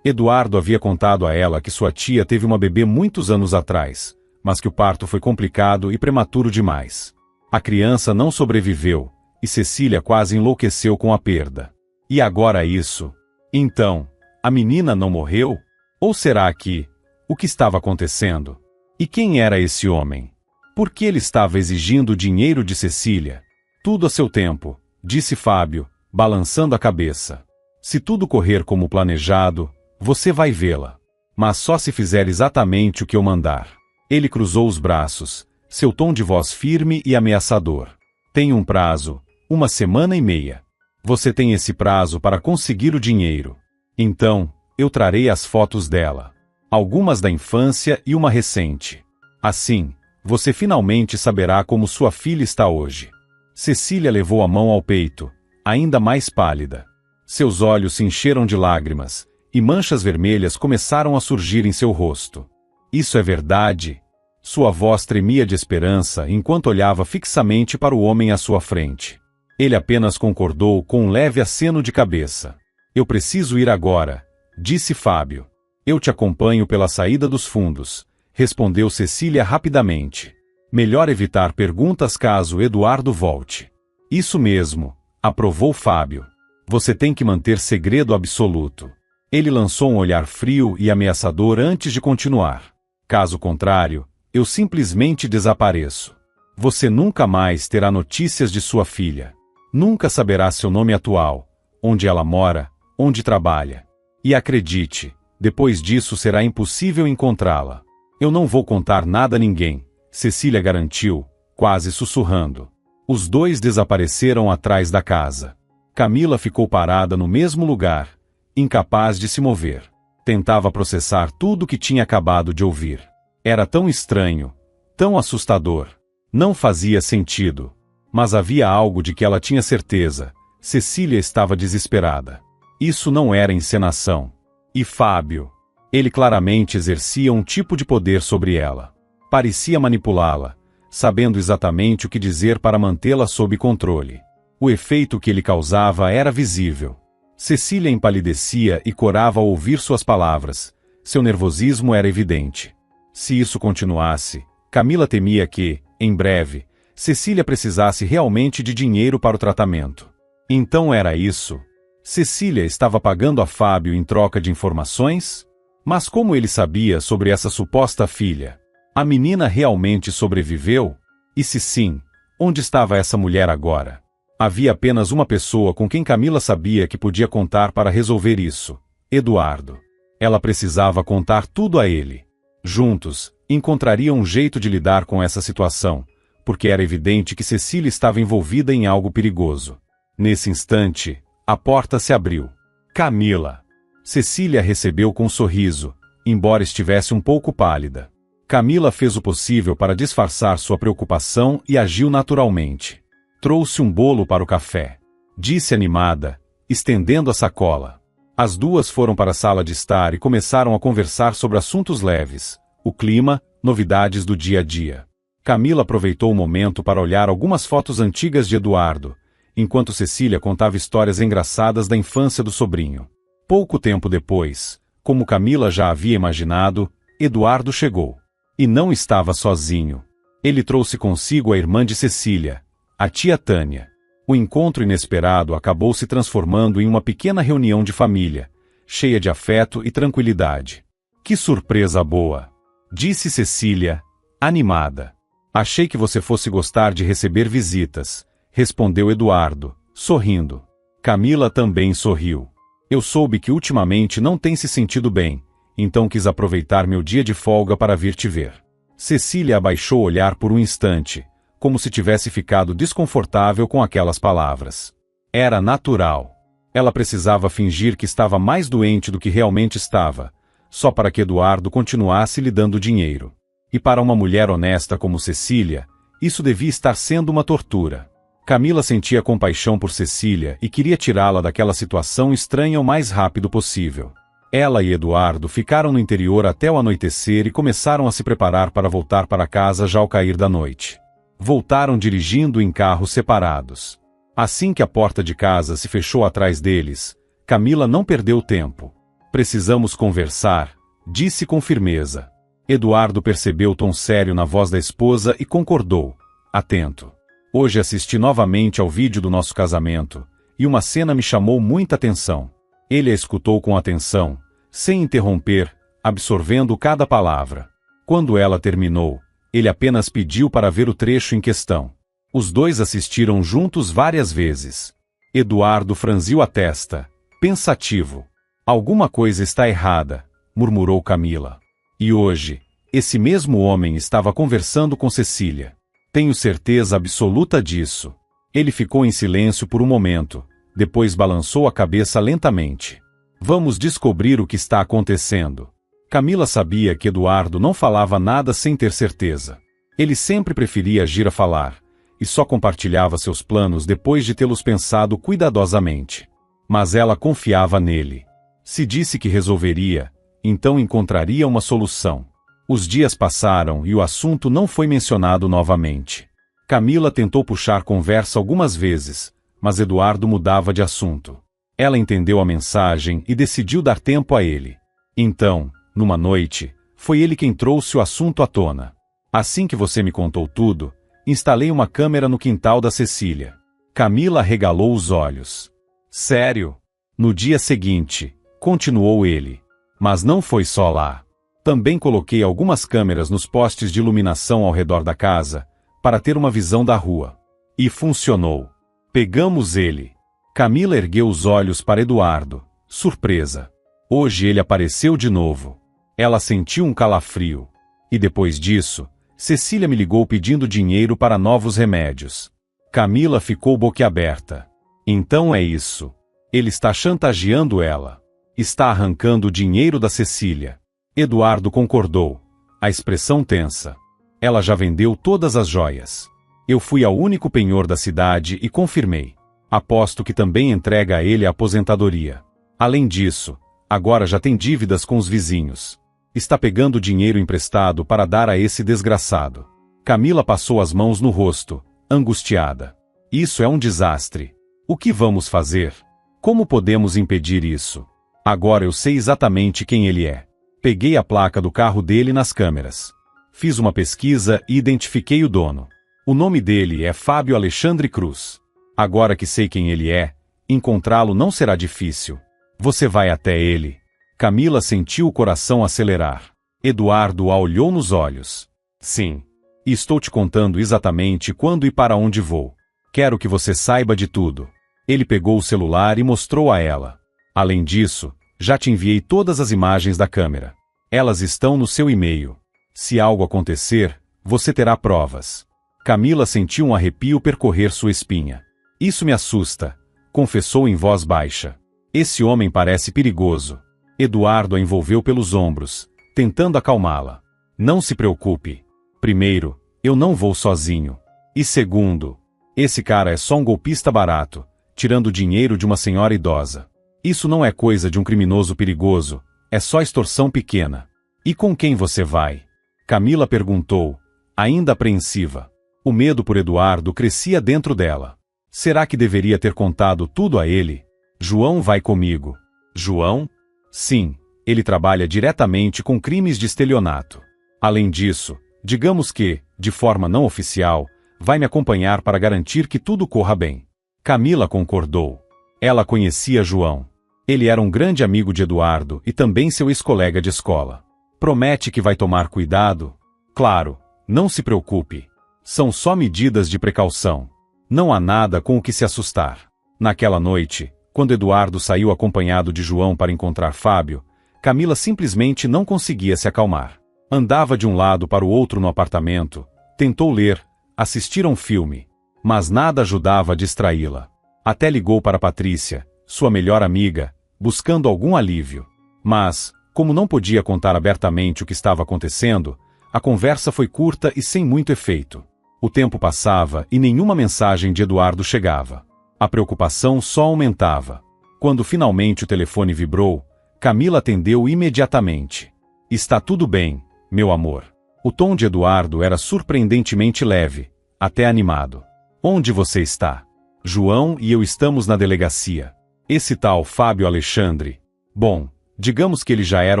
Eduardo havia contado a ela que sua tia teve uma bebê muitos anos atrás, mas que o parto foi complicado e prematuro demais. A criança não sobreviveu, e Cecília quase enlouqueceu com a perda. E agora isso? Então, a menina não morreu? Ou será que... O que estava acontecendo? E quem era esse homem? Por que ele estava exigindo o dinheiro de Cecília? Tudo a seu tempo, disse Fábio, balançando a cabeça. Se tudo correr como planejado, você vai vê-la. Mas só se fizer exatamente o que eu mandar. Ele cruzou os braços, seu tom de voz firme e ameaçador. Tem um prazo, 1 semana e meia. Você tem esse prazo para conseguir o dinheiro. Então, eu trarei as fotos dela. Algumas da infância e uma recente. Assim, você finalmente saberá como sua filha está hoje. Cecília levou a mão ao peito, ainda mais pálida. Seus olhos se encheram de lágrimas, e manchas vermelhas começaram a surgir em seu rosto. Isso é verdade? Sua voz tremia de esperança enquanto olhava fixamente para o homem à sua frente. Ele apenas concordou com um leve aceno de cabeça. Eu preciso ir agora, disse Fábio. Eu te acompanho pela saída dos fundos, respondeu Cecília rapidamente. Melhor evitar perguntas caso Eduardo volte. Isso mesmo, aprovou Fábio. Você tem que manter segredo absoluto. Ele lançou um olhar frio e ameaçador antes de continuar. Caso contrário, eu simplesmente desapareço. Você nunca mais terá notícias de sua filha. Nunca saberá seu nome atual, onde ela mora, onde trabalha. E acredite, depois disso será impossível encontrá-la. Eu não vou contar nada a ninguém, Cecília garantiu, quase sussurrando. Os dois desapareceram atrás da casa. Camila ficou parada no mesmo lugar, incapaz de se mover. Tentava processar tudo o que tinha acabado de ouvir. Era tão estranho, tão assustador. Não fazia sentido. Mas havia algo de que ela tinha certeza. Cecília estava desesperada. Isso não era encenação. E Fábio? Ele claramente exercia um tipo de poder sobre ela. Parecia manipulá-la, sabendo exatamente o que dizer para mantê-la sob controle. O efeito que ele causava era visível. Cecília empalidecia e corava ao ouvir suas palavras. Seu nervosismo era evidente. Se isso continuasse, Camila temia que, em breve, Cecília precisasse realmente de dinheiro para o tratamento. Então era isso? Cecília estava pagando a Fábio em troca de informações? Mas como ele sabia sobre essa suposta filha? A menina realmente sobreviveu? E se sim, onde estava essa mulher agora? Havia apenas uma pessoa com quem Camila sabia que podia contar para resolver isso: Eduardo. Ela precisava contar tudo a ele. Juntos, encontrariam um jeito de lidar com essa situação, porque era evidente que Cecília estava envolvida em algo perigoso. Nesse instante, a porta se abriu. Camila. Cecília recebeu com um sorriso, embora estivesse um pouco pálida. Camila fez o possível para disfarçar sua preocupação e agiu naturalmente. Trouxe um bolo para o café, disse animada, estendendo a sacola. As duas foram para a sala de estar e começaram a conversar sobre assuntos leves, o clima, novidades do dia a dia. Camila aproveitou o momento para olhar algumas fotos antigas de Eduardo, enquanto Cecília contava histórias engraçadas da infância do sobrinho. Pouco tempo depois, como Camila já havia imaginado, Eduardo chegou. E não estava sozinho. Ele trouxe consigo a irmã de Cecília, a tia Tânia. O encontro inesperado acabou se transformando em uma pequena reunião de família, cheia de afeto e tranquilidade. Que surpresa boa! Disse Cecília, animada. Achei que você fosse gostar de receber visitas, respondeu Eduardo, sorrindo. Camila também sorriu. Eu soube que ultimamente não tem se sentido bem, então quis aproveitar meu dia de folga para vir te ver. Cecília abaixou o olhar por um instante, como se tivesse ficado desconfortável com aquelas palavras. Era natural. Ela precisava fingir que estava mais doente do que realmente estava, só para que Eduardo continuasse lhe dando dinheiro. E para uma mulher honesta como Cecília, isso devia estar sendo uma tortura. Camila sentia compaixão por Cecília e queria tirá-la daquela situação estranha o mais rápido possível. Ela e Eduardo ficaram no interior até o anoitecer e começaram a se preparar para voltar para casa já ao cair da noite. Voltaram dirigindo em carros separados. Assim que a porta de casa se fechou atrás deles, Camila não perdeu tempo. Precisamos conversar, disse com firmeza. Eduardo percebeu o tom sério na voz da esposa e concordou, atento. Hoje assisti novamente ao vídeo do nosso casamento, e uma cena me chamou muita atenção. Ele a escutou com atenção, sem interromper, absorvendo cada palavra. Quando ela terminou, ele apenas pediu para ver o trecho em questão. Os dois assistiram juntos várias vezes. Eduardo franziu a testa, pensativo. Alguma coisa está errada, murmurou Camila. E hoje, esse mesmo homem estava conversando com Cecília. Tenho certeza absoluta disso. Ele ficou em silêncio por um momento, depois balançou a cabeça lentamente. Vamos descobrir o que está acontecendo. Camila sabia que Eduardo não falava nada sem ter certeza. Ele sempre preferia agir a falar, e só compartilhava seus planos depois de tê-los pensado cuidadosamente. Mas ela confiava nele. Se disse que resolveria, então encontraria uma solução. Os dias passaram e o assunto não foi mencionado novamente. Camila tentou puxar conversa algumas vezes, mas Eduardo mudava de assunto. Ela entendeu a mensagem e decidiu dar tempo a ele. Então, numa noite, foi ele quem trouxe o assunto à tona. Assim que você me contou tudo, instalei uma câmera no quintal da Cecília. Camila arregalou os olhos. Sério? No dia seguinte, continuou ele. Mas não foi só lá. Também coloquei algumas câmeras nos postes de iluminação ao redor da casa, para ter uma visão da rua. E funcionou. Pegamos ele. Camila ergueu os olhos para Eduardo, surpresa. Hoje ele apareceu de novo. Ela sentiu um calafrio. E depois disso, Cecília me ligou pedindo dinheiro para novos remédios. Camila ficou boquiaberta. Então é isso. Ele está chantageando ela. Está arrancando o dinheiro da Cecília. Eduardo concordou. A expressão tensa. Ela já vendeu todas as joias. Eu fui ao único penhor da cidade e confirmei. Aposto que também entrega a ele a aposentadoria. Além disso, agora já tem dívidas com os vizinhos. Está pegando dinheiro emprestado para dar a esse desgraçado. Camila passou as mãos no rosto, angustiada. Isso é um desastre. O que vamos fazer? Como podemos impedir isso? Agora eu sei exatamente quem ele é. Peguei a placa do carro dele nas câmeras. Fiz uma pesquisa e identifiquei o dono. O nome dele é Fábio Alexandre Cruz. Agora que sei quem ele é, encontrá-lo não será difícil. Você vai até ele. Camila sentiu o coração acelerar. Eduardo a olhou nos olhos. Sim. E estou te contando exatamente quando e para onde vou. Quero que você saiba de tudo. Ele pegou o celular e mostrou a ela. Além disso, já te enviei todas as imagens da câmera. Elas estão no seu e-mail. Se algo acontecer, você terá provas. Camila sentiu um arrepio percorrer sua espinha. Isso me assusta, confessou em voz baixa. Esse homem parece perigoso. Eduardo a envolveu pelos ombros, tentando acalmá-la. Não se preocupe. Primeiro, eu não vou sozinho. E segundo, esse cara é só um golpista barato, tirando dinheiro de uma senhora idosa. Isso não é coisa de um criminoso perigoso, é só extorsão pequena. E com quem você vai? Camila perguntou, ainda apreensiva. O medo por Eduardo crescia dentro dela. Será que deveria ter contado tudo a ele? João vai comigo. João? Sim, ele trabalha diretamente com crimes de estelionato. Além disso, digamos que, de forma não oficial, vai me acompanhar para garantir que tudo corra bem. Camila concordou. Ela conhecia João. Ele era um grande amigo de Eduardo e também seu ex-colega de escola. Promete que vai tomar cuidado? Claro, não se preocupe. São só medidas de precaução. Não há nada com o que se assustar. Naquela noite, quando Eduardo saiu acompanhado de João para encontrar Fábio, Camila simplesmente não conseguia se acalmar. Andava de um lado para o outro no apartamento, tentou ler, assistir a um filme, mas nada ajudava a distraí-la. Até ligou para Patrícia, sua melhor amiga, buscando algum alívio. Mas, como não podia contar abertamente o que estava acontecendo, a conversa foi curta e sem muito efeito. O tempo passava e nenhuma mensagem de Eduardo chegava. A preocupação só aumentava. Quando finalmente o telefone vibrou, Camila atendeu imediatamente. "Está tudo bem, meu amor." O tom de Eduardo era surpreendentemente leve, até animado. "Onde você está?" "João e eu estamos na delegacia. Esse tal Fábio Alexandre. Bom, digamos que ele já era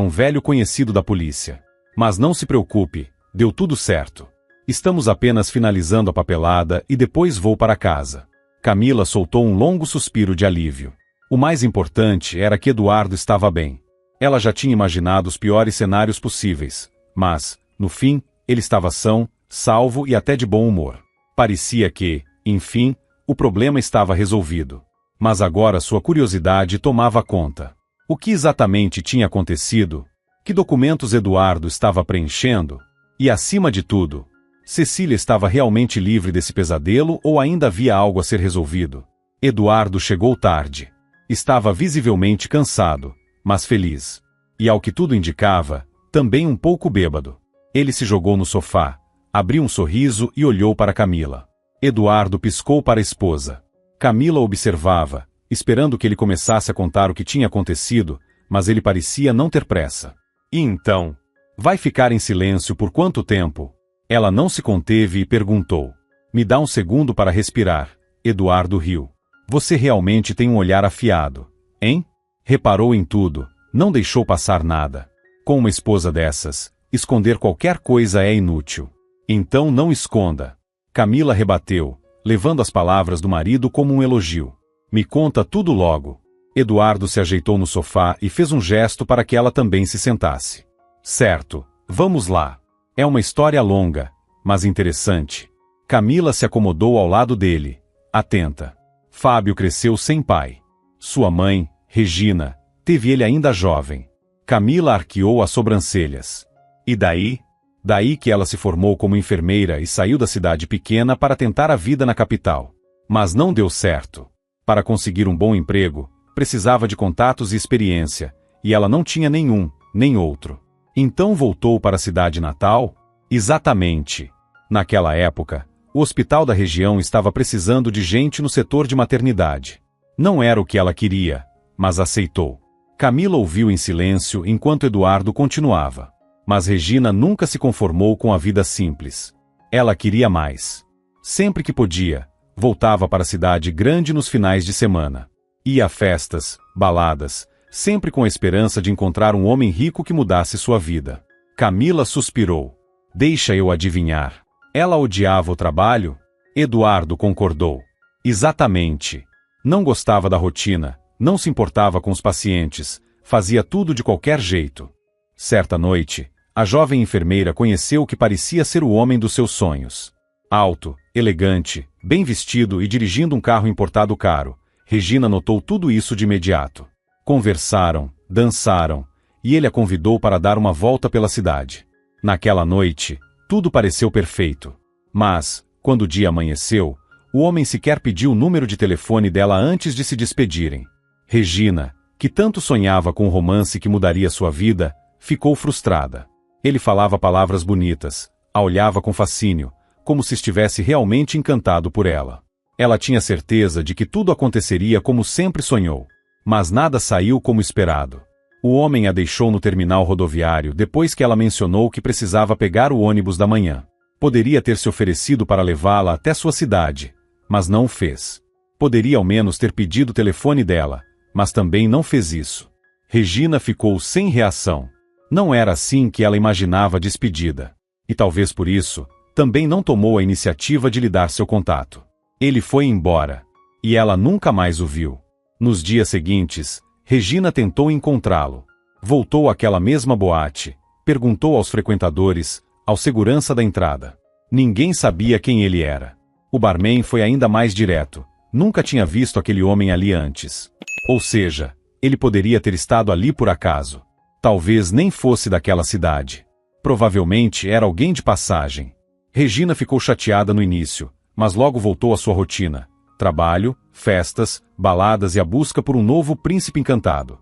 um velho conhecido da polícia. Mas não se preocupe, deu tudo certo. Estamos apenas finalizando a papelada e depois vou para casa." Camila soltou um longo suspiro de alívio. O mais importante era que Eduardo estava bem. Ela já tinha imaginado os piores cenários possíveis, mas, no fim, ele estava são, salvo e até de bom humor. Parecia que, enfim, o problema estava resolvido. Mas agora sua curiosidade tomava conta. O que exatamente tinha acontecido? Que documentos Eduardo estava preenchendo? E, acima de tudo, Cecília estava realmente livre desse pesadelo ou ainda havia algo a ser resolvido? Eduardo chegou tarde. Estava visivelmente cansado, mas feliz. E, ao que tudo indicava, também um pouco bêbado. Ele se jogou no sofá, abriu um sorriso e olhou para Camila. Eduardo piscou para a esposa. Camila observava, esperando que ele começasse a contar o que tinha acontecido, mas ele parecia não ter pressa. "E então? Vai ficar em silêncio por quanto tempo?" Ela não se conteve e perguntou. "Me dá um segundo para respirar." Eduardo riu. "Você realmente tem um olhar afiado, hein? Reparou em tudo, não deixou passar nada. Com uma esposa dessas, esconder qualquer coisa é inútil. Então não esconda." Camila rebateu, levando as palavras do marido como um elogio. "Me conta tudo logo." Eduardo se ajeitou no sofá e fez um gesto para que ela também se sentasse. "Certo, vamos lá. É uma história longa, mas interessante." Camila se acomodou ao lado dele, atenta. Fábio cresceu sem pai. Sua mãe, Regina, teve ele ainda jovem. Camila arqueou as sobrancelhas. "E daí?" "Daí que ela se formou como enfermeira e saiu da cidade pequena para tentar a vida na capital. Mas não deu certo. Para conseguir um bom emprego, precisava de contatos e experiência, e ela não tinha nenhum, nem outro. Então voltou para a cidade natal?" "Exatamente. Naquela época, o hospital da região estava precisando de gente no setor de maternidade. Não era o que ela queria, mas aceitou." Camila ouviu em silêncio enquanto Eduardo continuava. Mas Regina nunca se conformou com a vida simples. Ela queria mais. Sempre que podia, voltava para a cidade grande nos finais de semana. Ia a festas, baladas, sempre com a esperança de encontrar um homem rico que mudasse sua vida. Camila suspirou. "Deixa eu adivinhar. Ela odiava o trabalho?" Eduardo concordou. "Exatamente. Não gostava da rotina, não se importava com os pacientes, fazia tudo de qualquer jeito." Certa noite, a jovem enfermeira conheceu o que parecia ser o homem dos seus sonhos. Alto, elegante, bem vestido e dirigindo um carro importado caro, Regina notou tudo isso de imediato. Conversaram, dançaram, e ele a convidou para dar uma volta pela cidade. Naquela noite, tudo pareceu perfeito. Mas, quando o dia amanheceu, o homem sequer pediu o número de telefone dela antes de se despedirem. Regina, que tanto sonhava com o romance que mudaria sua vida, ficou frustrada. Ele falava palavras bonitas, a olhava com fascínio, como se estivesse realmente encantado por ela. Ela tinha certeza de que tudo aconteceria como sempre sonhou. Mas nada saiu como esperado. O homem a deixou no terminal rodoviário depois que ela mencionou que precisava pegar o ônibus da manhã. Poderia ter se oferecido para levá-la até sua cidade, mas não o fez. Poderia ao menos ter pedido o telefone dela, mas também não fez isso. Regina ficou sem reação. Não era assim que ela imaginava a despedida. E talvez por isso, também não tomou a iniciativa de lhe dar seu contato. Ele foi embora. E ela nunca mais o viu. Nos dias seguintes, Regina tentou encontrá-lo. Voltou àquela mesma boate, perguntou aos frequentadores, ao segurança da entrada. Ninguém sabia quem ele era. O barman foi ainda mais direto. Nunca tinha visto aquele homem ali antes. Ou seja, ele poderia ter estado ali por acaso. Talvez nem fosse daquela cidade. Provavelmente era alguém de passagem. Regina ficou chateada no início, mas logo voltou à sua rotina: trabalho, festas, baladas e a busca por um novo príncipe encantado.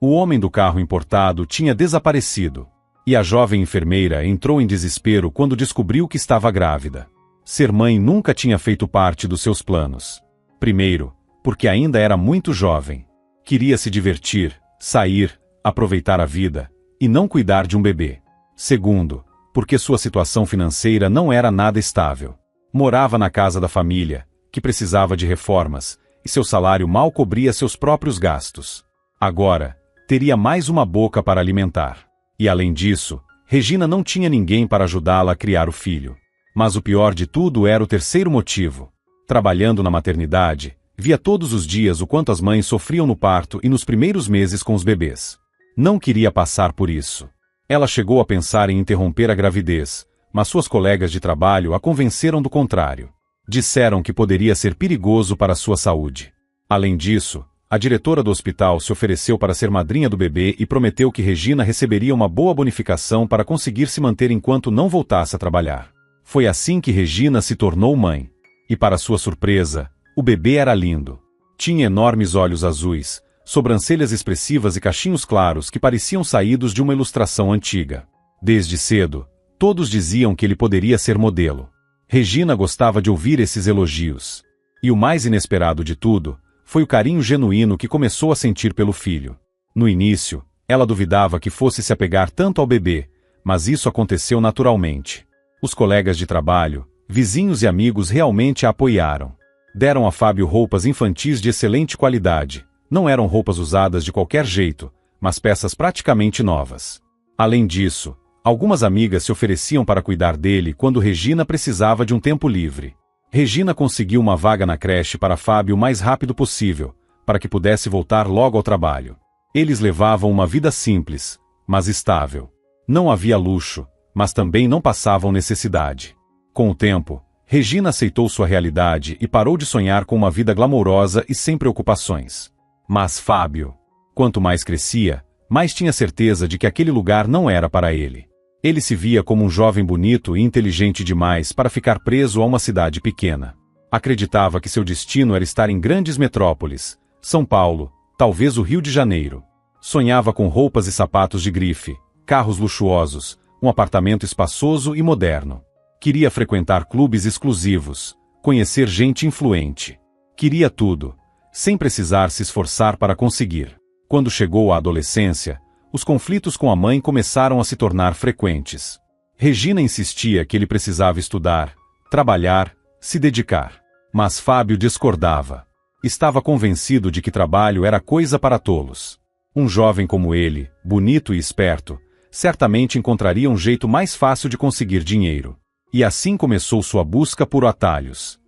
O homem do carro importado tinha desaparecido, e a jovem enfermeira entrou em desespero quando descobriu que estava grávida. Ser mãe nunca tinha feito parte dos seus planos. Primeiro, porque ainda era muito jovem. Queria se divertir, sair, aproveitar a vida, e não cuidar de um bebê. Segundo, porque sua situação financeira não era nada estável. Morava na casa da família, que precisava de reformas, e seu salário mal cobria seus próprios gastos. Agora, teria mais uma boca para alimentar. E além disso, Regina não tinha ninguém para ajudá-la a criar o filho. Mas o pior de tudo era o terceiro motivo. Trabalhando na maternidade, via todos os dias o quanto as mães sofriam no parto e nos primeiros meses com os bebês. Não queria passar por isso. Ela chegou a pensar em interromper a gravidez, mas suas colegas de trabalho a convenceram do contrário. Disseram que poderia ser perigoso para sua saúde. Além disso, a diretora do hospital se ofereceu para ser madrinha do bebê e prometeu que Regina receberia uma boa bonificação para conseguir se manter enquanto não voltasse a trabalhar. Foi assim que Regina se tornou mãe. E para sua surpresa, o bebê era lindo. Tinha enormes olhos azuis, sobrancelhas expressivas e cachinhos claros que pareciam saídos de uma ilustração antiga. Desde cedo, todos diziam que ele poderia ser modelo. Regina gostava de ouvir esses elogios. E o mais inesperado de tudo, foi o carinho genuíno que começou a sentir pelo filho. No início, ela duvidava que fosse se apegar tanto ao bebê, mas isso aconteceu naturalmente. Os colegas de trabalho, vizinhos e amigos realmente a apoiaram. Deram a Fábio roupas infantis de excelente qualidade. Não eram roupas usadas de qualquer jeito, mas peças praticamente novas. Além disso, algumas amigas se ofereciam para cuidar dele quando Regina precisava de um tempo livre. Regina conseguiu uma vaga na creche para Fábio o mais rápido possível, para que pudesse voltar logo ao trabalho. Eles levavam uma vida simples, mas estável. Não havia luxo, mas também não passavam necessidade. Com o tempo, Regina aceitou sua realidade e parou de sonhar com uma vida glamourosa e sem preocupações. Mas Fábio, quanto mais crescia, mais tinha certeza de que aquele lugar não era para ele. Ele se via como um jovem bonito e inteligente demais para ficar preso a uma cidade pequena. Acreditava que seu destino era estar em grandes metrópoles, São Paulo, talvez o Rio de Janeiro. Sonhava com roupas e sapatos de grife, carros luxuosos, um apartamento espaçoso e moderno. Queria frequentar clubes exclusivos, conhecer gente influente. Queria tudo, sem precisar se esforçar para conseguir. Quando chegou à adolescência, os conflitos com a mãe começaram a se tornar frequentes. Regina insistia que ele precisava estudar, trabalhar, se dedicar. Mas Fábio discordava. Estava convencido de que trabalho era coisa para tolos. Um jovem como ele, bonito e esperto, certamente encontraria um jeito mais fácil de conseguir dinheiro. E assim começou sua busca por atalhos.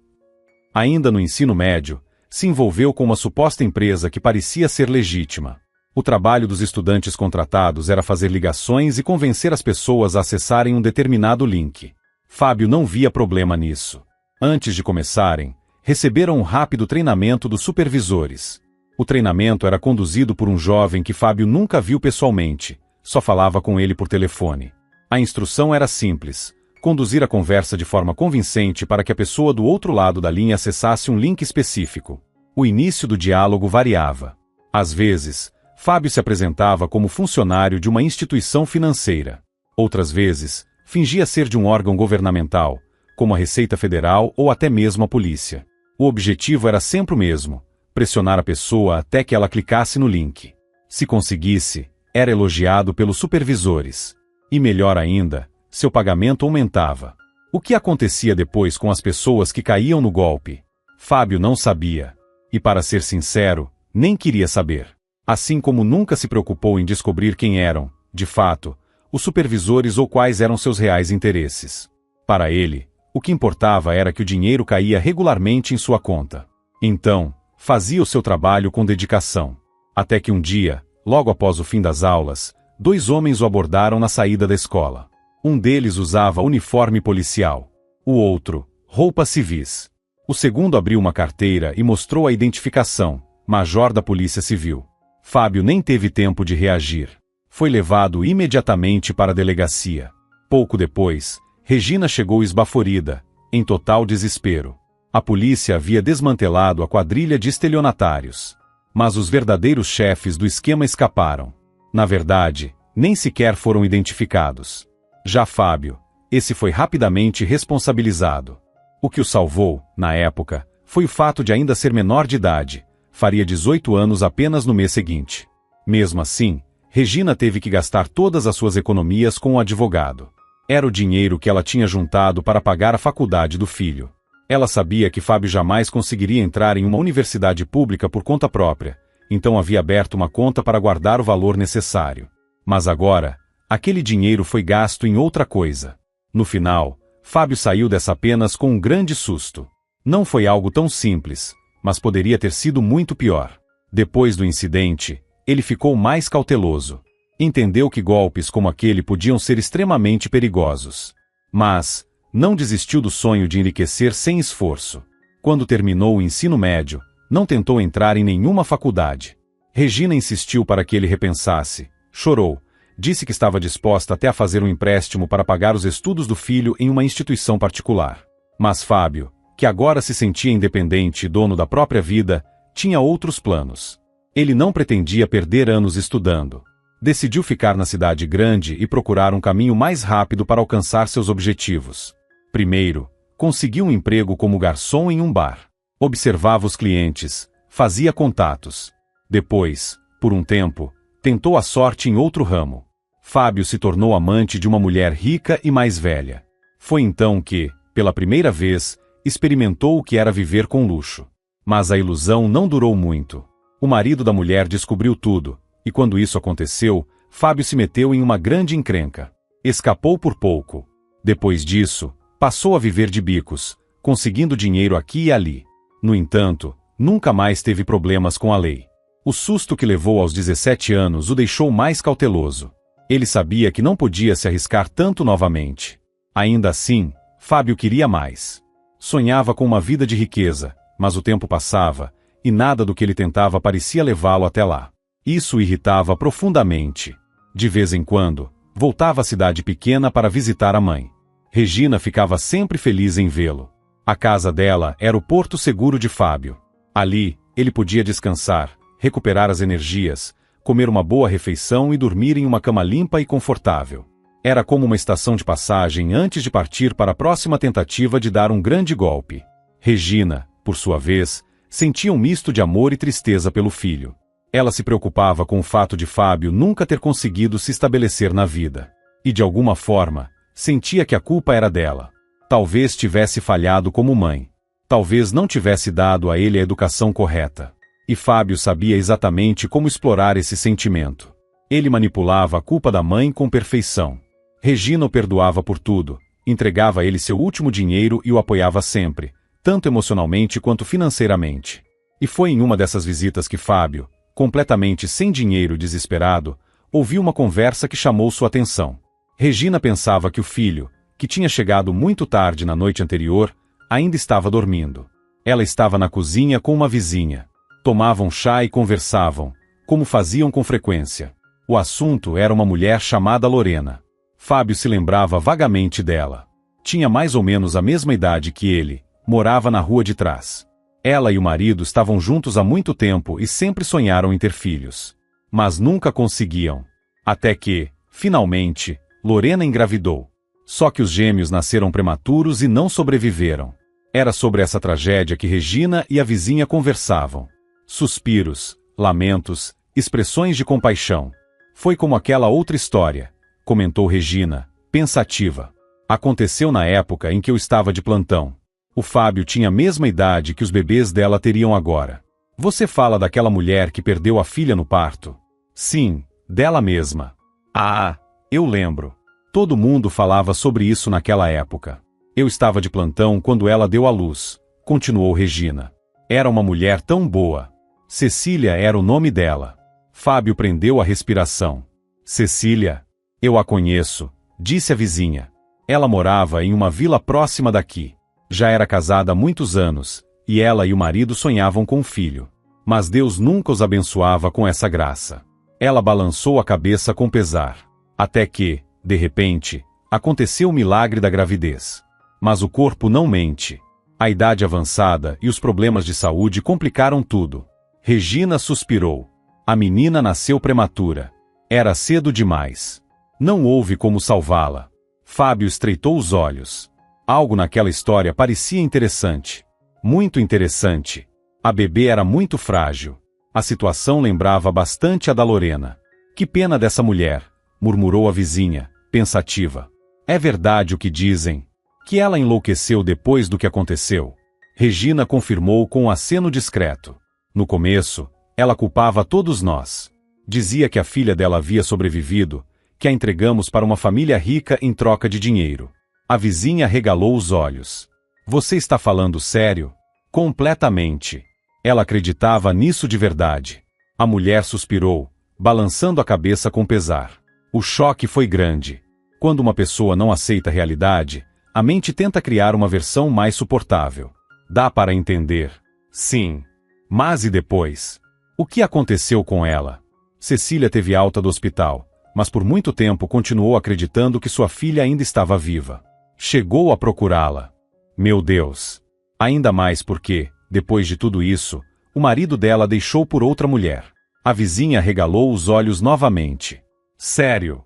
Ainda no ensino médio, se envolveu com uma suposta empresa que parecia ser legítima. O trabalho dos estudantes contratados era fazer ligações e convencer as pessoas a acessarem um determinado link. Fábio não via problema nisso. Antes de começarem, receberam um rápido treinamento dos supervisores. O treinamento era conduzido por um jovem que Fábio nunca viu pessoalmente, só falava com ele por telefone. A instrução era simples: conduzir a conversa de forma convincente para que a pessoa do outro lado da linha acessasse um link específico. O início do diálogo variava. Às vezes, Fábio se apresentava como funcionário de uma instituição financeira. Outras vezes, fingia ser de um órgão governamental, como a Receita Federal ou até mesmo a polícia. O objetivo era sempre o mesmo: pressionar a pessoa até que ela clicasse no link. Se conseguisse, era elogiado pelos supervisores. E melhor ainda, seu pagamento aumentava. O que acontecia depois com as pessoas que caíam no golpe? Fábio não sabia. E para ser sincero, nem queria saber. Assim como nunca se preocupou em descobrir quem eram, de fato, os supervisores ou quais eram seus reais interesses. Para ele, o que importava era que o dinheiro caía regularmente em sua conta. Então, fazia o seu trabalho com dedicação. Até que um dia, logo após o fim das aulas, 2 homens o abordaram na saída da escola. Um deles usava uniforme policial. O outro, roupas civis. O segundo abriu uma carteira e mostrou a identificação: Major da Polícia Civil. Fábio nem teve tempo de reagir. Foi levado imediatamente para a delegacia. Pouco depois, Regina chegou esbaforida, em total desespero. A polícia havia desmantelado a quadrilha de estelionatários. Mas os verdadeiros chefes do esquema escaparam. Na verdade, nem sequer foram identificados. Já Fábio, esse foi rapidamente responsabilizado. O que o salvou, na época, foi o fato de ainda ser menor de idade. Faria 18 anos apenas no mês seguinte. Mesmo assim, Regina teve que gastar todas as suas economias com o advogado. Era o dinheiro que ela tinha juntado para pagar a faculdade do filho. Ela sabia que Fábio jamais conseguiria entrar em uma universidade pública por conta própria, então havia aberto uma conta para guardar o valor necessário. Mas agora, aquele dinheiro foi gasto em outra coisa. No final, Fábio saiu dessa apenas com um grande susto. Não foi algo tão simples, mas poderia ter sido muito pior. Depois do incidente, ele ficou mais cauteloso. Entendeu que golpes como aquele podiam ser extremamente perigosos. Mas não desistiu do sonho de enriquecer sem esforço. Quando terminou o ensino médio, não tentou entrar em nenhuma faculdade. Regina insistiu para que ele repensasse. Chorou. Disse que estava disposta até a fazer um empréstimo para pagar os estudos do filho em uma instituição particular. Mas Fábio, que agora se sentia independente e dono da própria vida, tinha outros planos. Ele não pretendia perder anos estudando. Decidiu ficar na cidade grande e procurar um caminho mais rápido para alcançar seus objetivos. Primeiro, conseguiu um emprego como garçom em um bar. Observava os clientes, fazia contatos. Depois, por um tempo, tentou a sorte em outro ramo. Fábio se tornou amante de uma mulher rica e mais velha. Foi então que, pela primeira vez, experimentou o que era viver com luxo. Mas a ilusão não durou muito. O marido da mulher descobriu tudo, e quando isso aconteceu, Fábio se meteu em uma grande encrenca. Escapou por pouco. Depois disso, passou a viver de bicos, conseguindo dinheiro aqui e ali. No entanto, nunca mais teve problemas com a lei. O susto que levou aos 17 anos o deixou mais cauteloso. Ele sabia que não podia se arriscar tanto novamente. Ainda assim, Fábio queria mais. Sonhava com uma vida de riqueza, mas o tempo passava, e nada do que ele tentava parecia levá-lo até lá. Isso o irritava profundamente. De vez em quando, voltava à cidade pequena para visitar a mãe. Regina ficava sempre feliz em vê-lo. A casa dela era o porto seguro de Fábio. Ali, ele podia descansar, recuperar as energias, comer uma boa refeição e dormir em uma cama limpa e confortável. Era como uma estação de passagem antes de partir para a próxima tentativa de dar um grande golpe. Regina, por sua vez, sentia um misto de amor e tristeza pelo filho. Ela se preocupava com o fato de Fábio nunca ter conseguido se estabelecer na vida. E de alguma forma, sentia que a culpa era dela. Talvez tivesse falhado como mãe. Talvez não tivesse dado a ele a educação correta. E Fábio sabia exatamente como explorar esse sentimento. Ele manipulava a culpa da mãe com perfeição. Regina o perdoava por tudo, entregava a ele seu último dinheiro e o apoiava sempre, tanto emocionalmente quanto financeiramente. E foi em uma dessas visitas que Fábio, completamente sem dinheiro e desesperado, ouviu uma conversa que chamou sua atenção. Regina pensava que o filho, que tinha chegado muito tarde na noite anterior, ainda estava dormindo. Ela estava na cozinha com uma vizinha. Tomavam chá e conversavam, como faziam com frequência. O assunto era uma mulher chamada Lorena. Fábio se lembrava vagamente dela. Tinha mais ou menos a mesma idade que ele, morava na rua de trás. Ela e o marido estavam juntos há muito tempo e sempre sonharam em ter filhos. Mas nunca conseguiam. Até que, finalmente, Lorena engravidou. Só que os gêmeos nasceram prematuros e não sobreviveram. Era sobre essa tragédia que Regina e a vizinha conversavam. Suspiros, lamentos, expressões de compaixão. Foi como aquela outra história, comentou Regina, pensativa. Aconteceu na época em que eu estava de plantão. O Fábio tinha a mesma idade que os bebês dela teriam agora. Você fala daquela mulher que perdeu a filha no parto? Sim, dela mesma. Ah, eu lembro. Todo mundo falava sobre isso naquela época. Eu estava de plantão quando ela deu à luz, continuou Regina. Era uma mulher tão boa. Cecília era o nome dela. Fábio prendeu a respiração. Cecília? Eu a conheço, disse a vizinha. Ela morava em uma vila próxima daqui. Já era casada há muitos anos, e ela e o marido sonhavam com um filho. Mas Deus nunca os abençoava com essa graça. Ela balançou a cabeça com pesar. Até que, de repente, aconteceu o milagre da gravidez. Mas o corpo não mente. A idade avançada e os problemas de saúde complicaram tudo. Regina suspirou. A menina nasceu prematura. Era cedo demais. Não houve como salvá-la. Fábio estreitou os olhos. Algo naquela história parecia interessante. Muito interessante. A bebê era muito frágil. A situação lembrava bastante a da Lorena. Que pena dessa mulher, murmurou a vizinha, pensativa. É verdade o que dizem, que ela enlouqueceu depois do que aconteceu. Regina confirmou com um aceno discreto. No começo, ela culpava todos nós. Dizia que a filha dela havia sobrevivido, que a entregamos para uma família rica em troca de dinheiro. A vizinha regalou os olhos. Você está falando sério? Completamente. Ela acreditava nisso de verdade. A mulher suspirou, balançando a cabeça com pesar. O choque foi grande. Quando uma pessoa não aceita a realidade, a mente tenta criar uma versão mais suportável. Dá para entender. Sim. Mas e depois? O que aconteceu com ela? Cecília teve alta do hospital, mas por muito tempo continuou acreditando que sua filha ainda estava viva. Chegou a procurá-la. Meu Deus! Ainda mais porque, depois de tudo isso, o marido dela a deixou por outra mulher. A vizinha regalou os olhos novamente. Sério?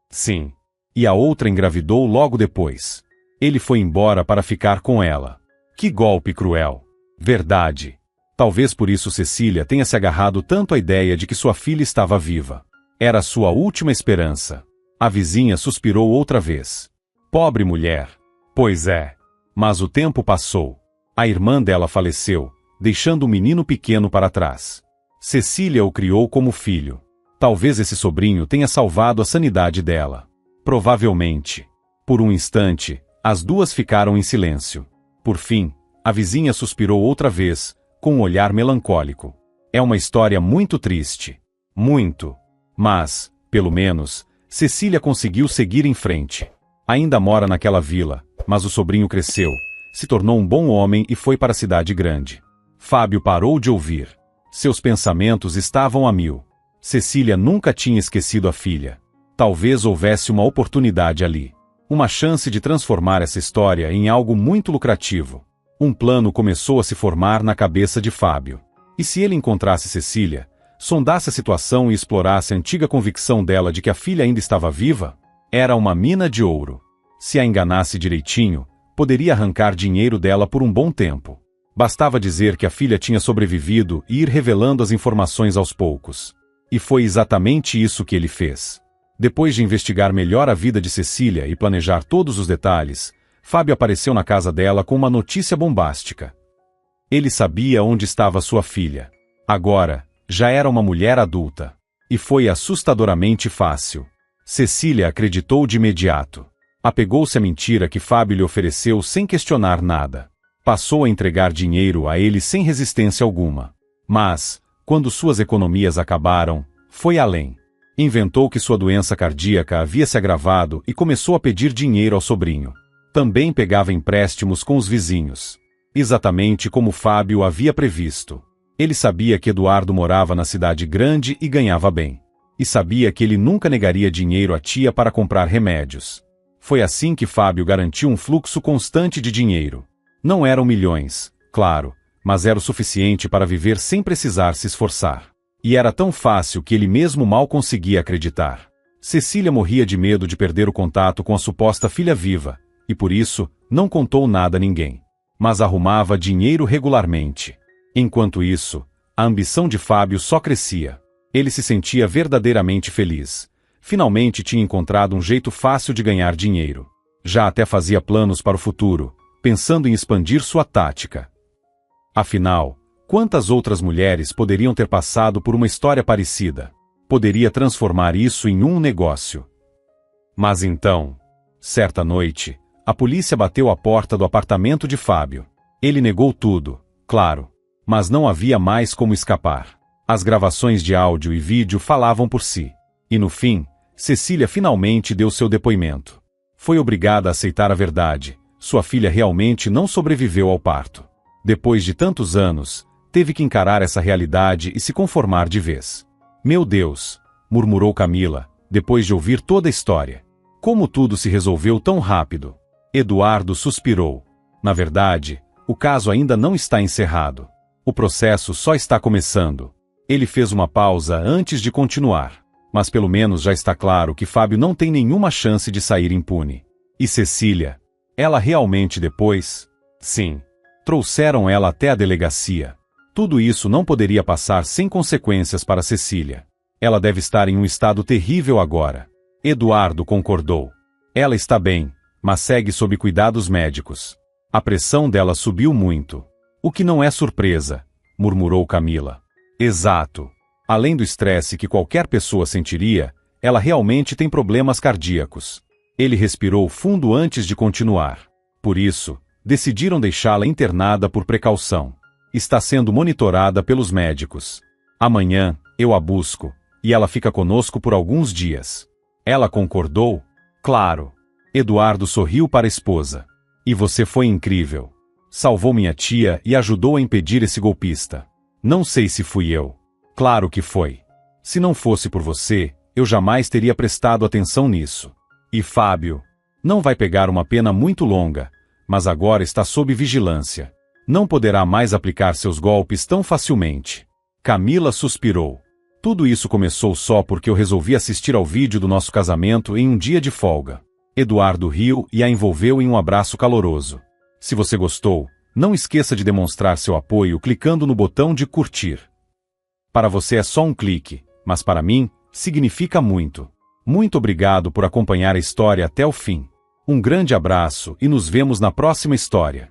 Sim. E a outra engravidou logo depois. Ele foi embora para ficar com ela. Que golpe cruel. Verdade. Talvez por isso Cecília tenha se agarrado tanto à ideia de que sua filha estava viva. Era sua última esperança. A vizinha suspirou outra vez. Pobre mulher. Pois é. Mas o tempo passou. A irmã dela faleceu, deixando um menino pequeno para trás. Cecília o criou como filho. Talvez esse sobrinho tenha salvado a sanidade dela. Provavelmente. Por um instante, as duas ficaram em silêncio. Por fim, a vizinha suspirou outra vez, com um olhar melancólico. É uma história muito triste. Muito. Mas, pelo menos, Cecília conseguiu seguir em frente. Ainda mora naquela vila, mas o sobrinho cresceu, se tornou um bom homem e foi para a cidade grande. Fábio parou de ouvir. Seus pensamentos estavam a mil. Cecília nunca tinha esquecido a filha. Talvez houvesse uma oportunidade ali. Uma chance de transformar essa história em algo muito lucrativo. Um plano começou a se formar na cabeça de Fábio. E se ele encontrasse Cecília, sondasse a situação e explorasse a antiga convicção dela de que a filha ainda estava viva? Era uma mina de ouro. Se a enganasse direitinho, poderia arrancar dinheiro dela por um bom tempo. Bastava dizer que a filha tinha sobrevivido e ir revelando as informações aos poucos. E foi exatamente isso que ele fez. Depois de investigar melhor a vida de Cecília e planejar todos os detalhes, Fábio apareceu na casa dela com uma notícia bombástica. Ele sabia onde estava sua filha. Agora, já era uma mulher adulta. E foi assustadoramente fácil. Cecília acreditou de imediato. Apegou-se à mentira que Fábio lhe ofereceu sem questionar nada. Passou a entregar dinheiro a ele sem resistência alguma. Mas, quando suas economias acabaram, foi além. Inventou que sua doença cardíaca havia se agravado e começou a pedir dinheiro ao sobrinho. Também pegava empréstimos com os vizinhos. Exatamente como Fábio havia previsto. Ele sabia que Eduardo morava na cidade grande e ganhava bem. E sabia que ele nunca negaria dinheiro à tia para comprar remédios. Foi assim que Fábio garantiu um fluxo constante de dinheiro. Não eram milhões, claro, mas era o suficiente para viver sem precisar se esforçar. E era tão fácil que ele mesmo mal conseguia acreditar. Cecília morria de medo de perder o contato com a suposta filha viva, e por isso, não contou nada a ninguém. Mas arrumava dinheiro regularmente. Enquanto isso, a ambição de Fábio só crescia. Ele se sentia verdadeiramente feliz. Finalmente tinha encontrado um jeito fácil de ganhar dinheiro. Já até fazia planos para o futuro, pensando em expandir sua tática. Afinal, quantas outras mulheres poderiam ter passado por uma história parecida? Poderia transformar isso em um negócio. Mas então, certa noite, a polícia bateu à porta do apartamento de Fábio. Ele negou tudo, claro, mas não havia mais como escapar. As gravações de áudio e vídeo falavam por si. E no fim, Cecília finalmente deu seu depoimento. Foi obrigada a aceitar a verdade. Sua filha realmente não sobreviveu ao parto. Depois de tantos anos, teve que encarar essa realidade e se conformar de vez. Meu Deus, murmurou Camila, depois de ouvir toda a história. Como tudo se resolveu tão rápido? Eduardo suspirou. Na verdade, o caso ainda não está encerrado. O processo só está começando. Ele fez uma pausa antes de continuar. Mas pelo menos já está claro que Fábio não tem nenhuma chance de sair impune. E Cecília? Ela realmente depois? Sim. Trouxeram ela até a delegacia. Tudo isso não poderia passar sem consequências para Cecília. Ela deve estar em um estado terrível agora. Eduardo concordou. Ela está bem, mas segue sob cuidados médicos. A pressão dela subiu muito. O que não é surpresa, murmurou Camila. Exato. Além do estresse que qualquer pessoa sentiria, ela realmente tem problemas cardíacos. Ele respirou fundo antes de continuar. Por isso, decidiram deixá-la internada por precaução. Está sendo monitorada pelos médicos. Amanhã, eu a busco, e ela fica conosco por alguns dias. Ela concordou? Claro. Eduardo sorriu para a esposa. E você foi incrível. Salvou minha tia e ajudou a impedir esse golpista. Não sei se fui eu. Claro que foi. Se não fosse por você, eu jamais teria prestado atenção nisso. E Fábio? Não vai pegar uma pena muito longa, mas agora está sob vigilância. Não poderá mais aplicar seus golpes tão facilmente. Camila suspirou. Tudo isso começou só porque eu resolvi assistir ao vídeo do nosso casamento em um dia de folga. Eduardo riu e a envolveu em um abraço caloroso. Se você gostou, não esqueça de demonstrar seu apoio clicando no botão de curtir. Para você é só um clique, mas para mim, significa muito. Muito obrigado por acompanhar a história até o fim. Um grande abraço e nos vemos na próxima história.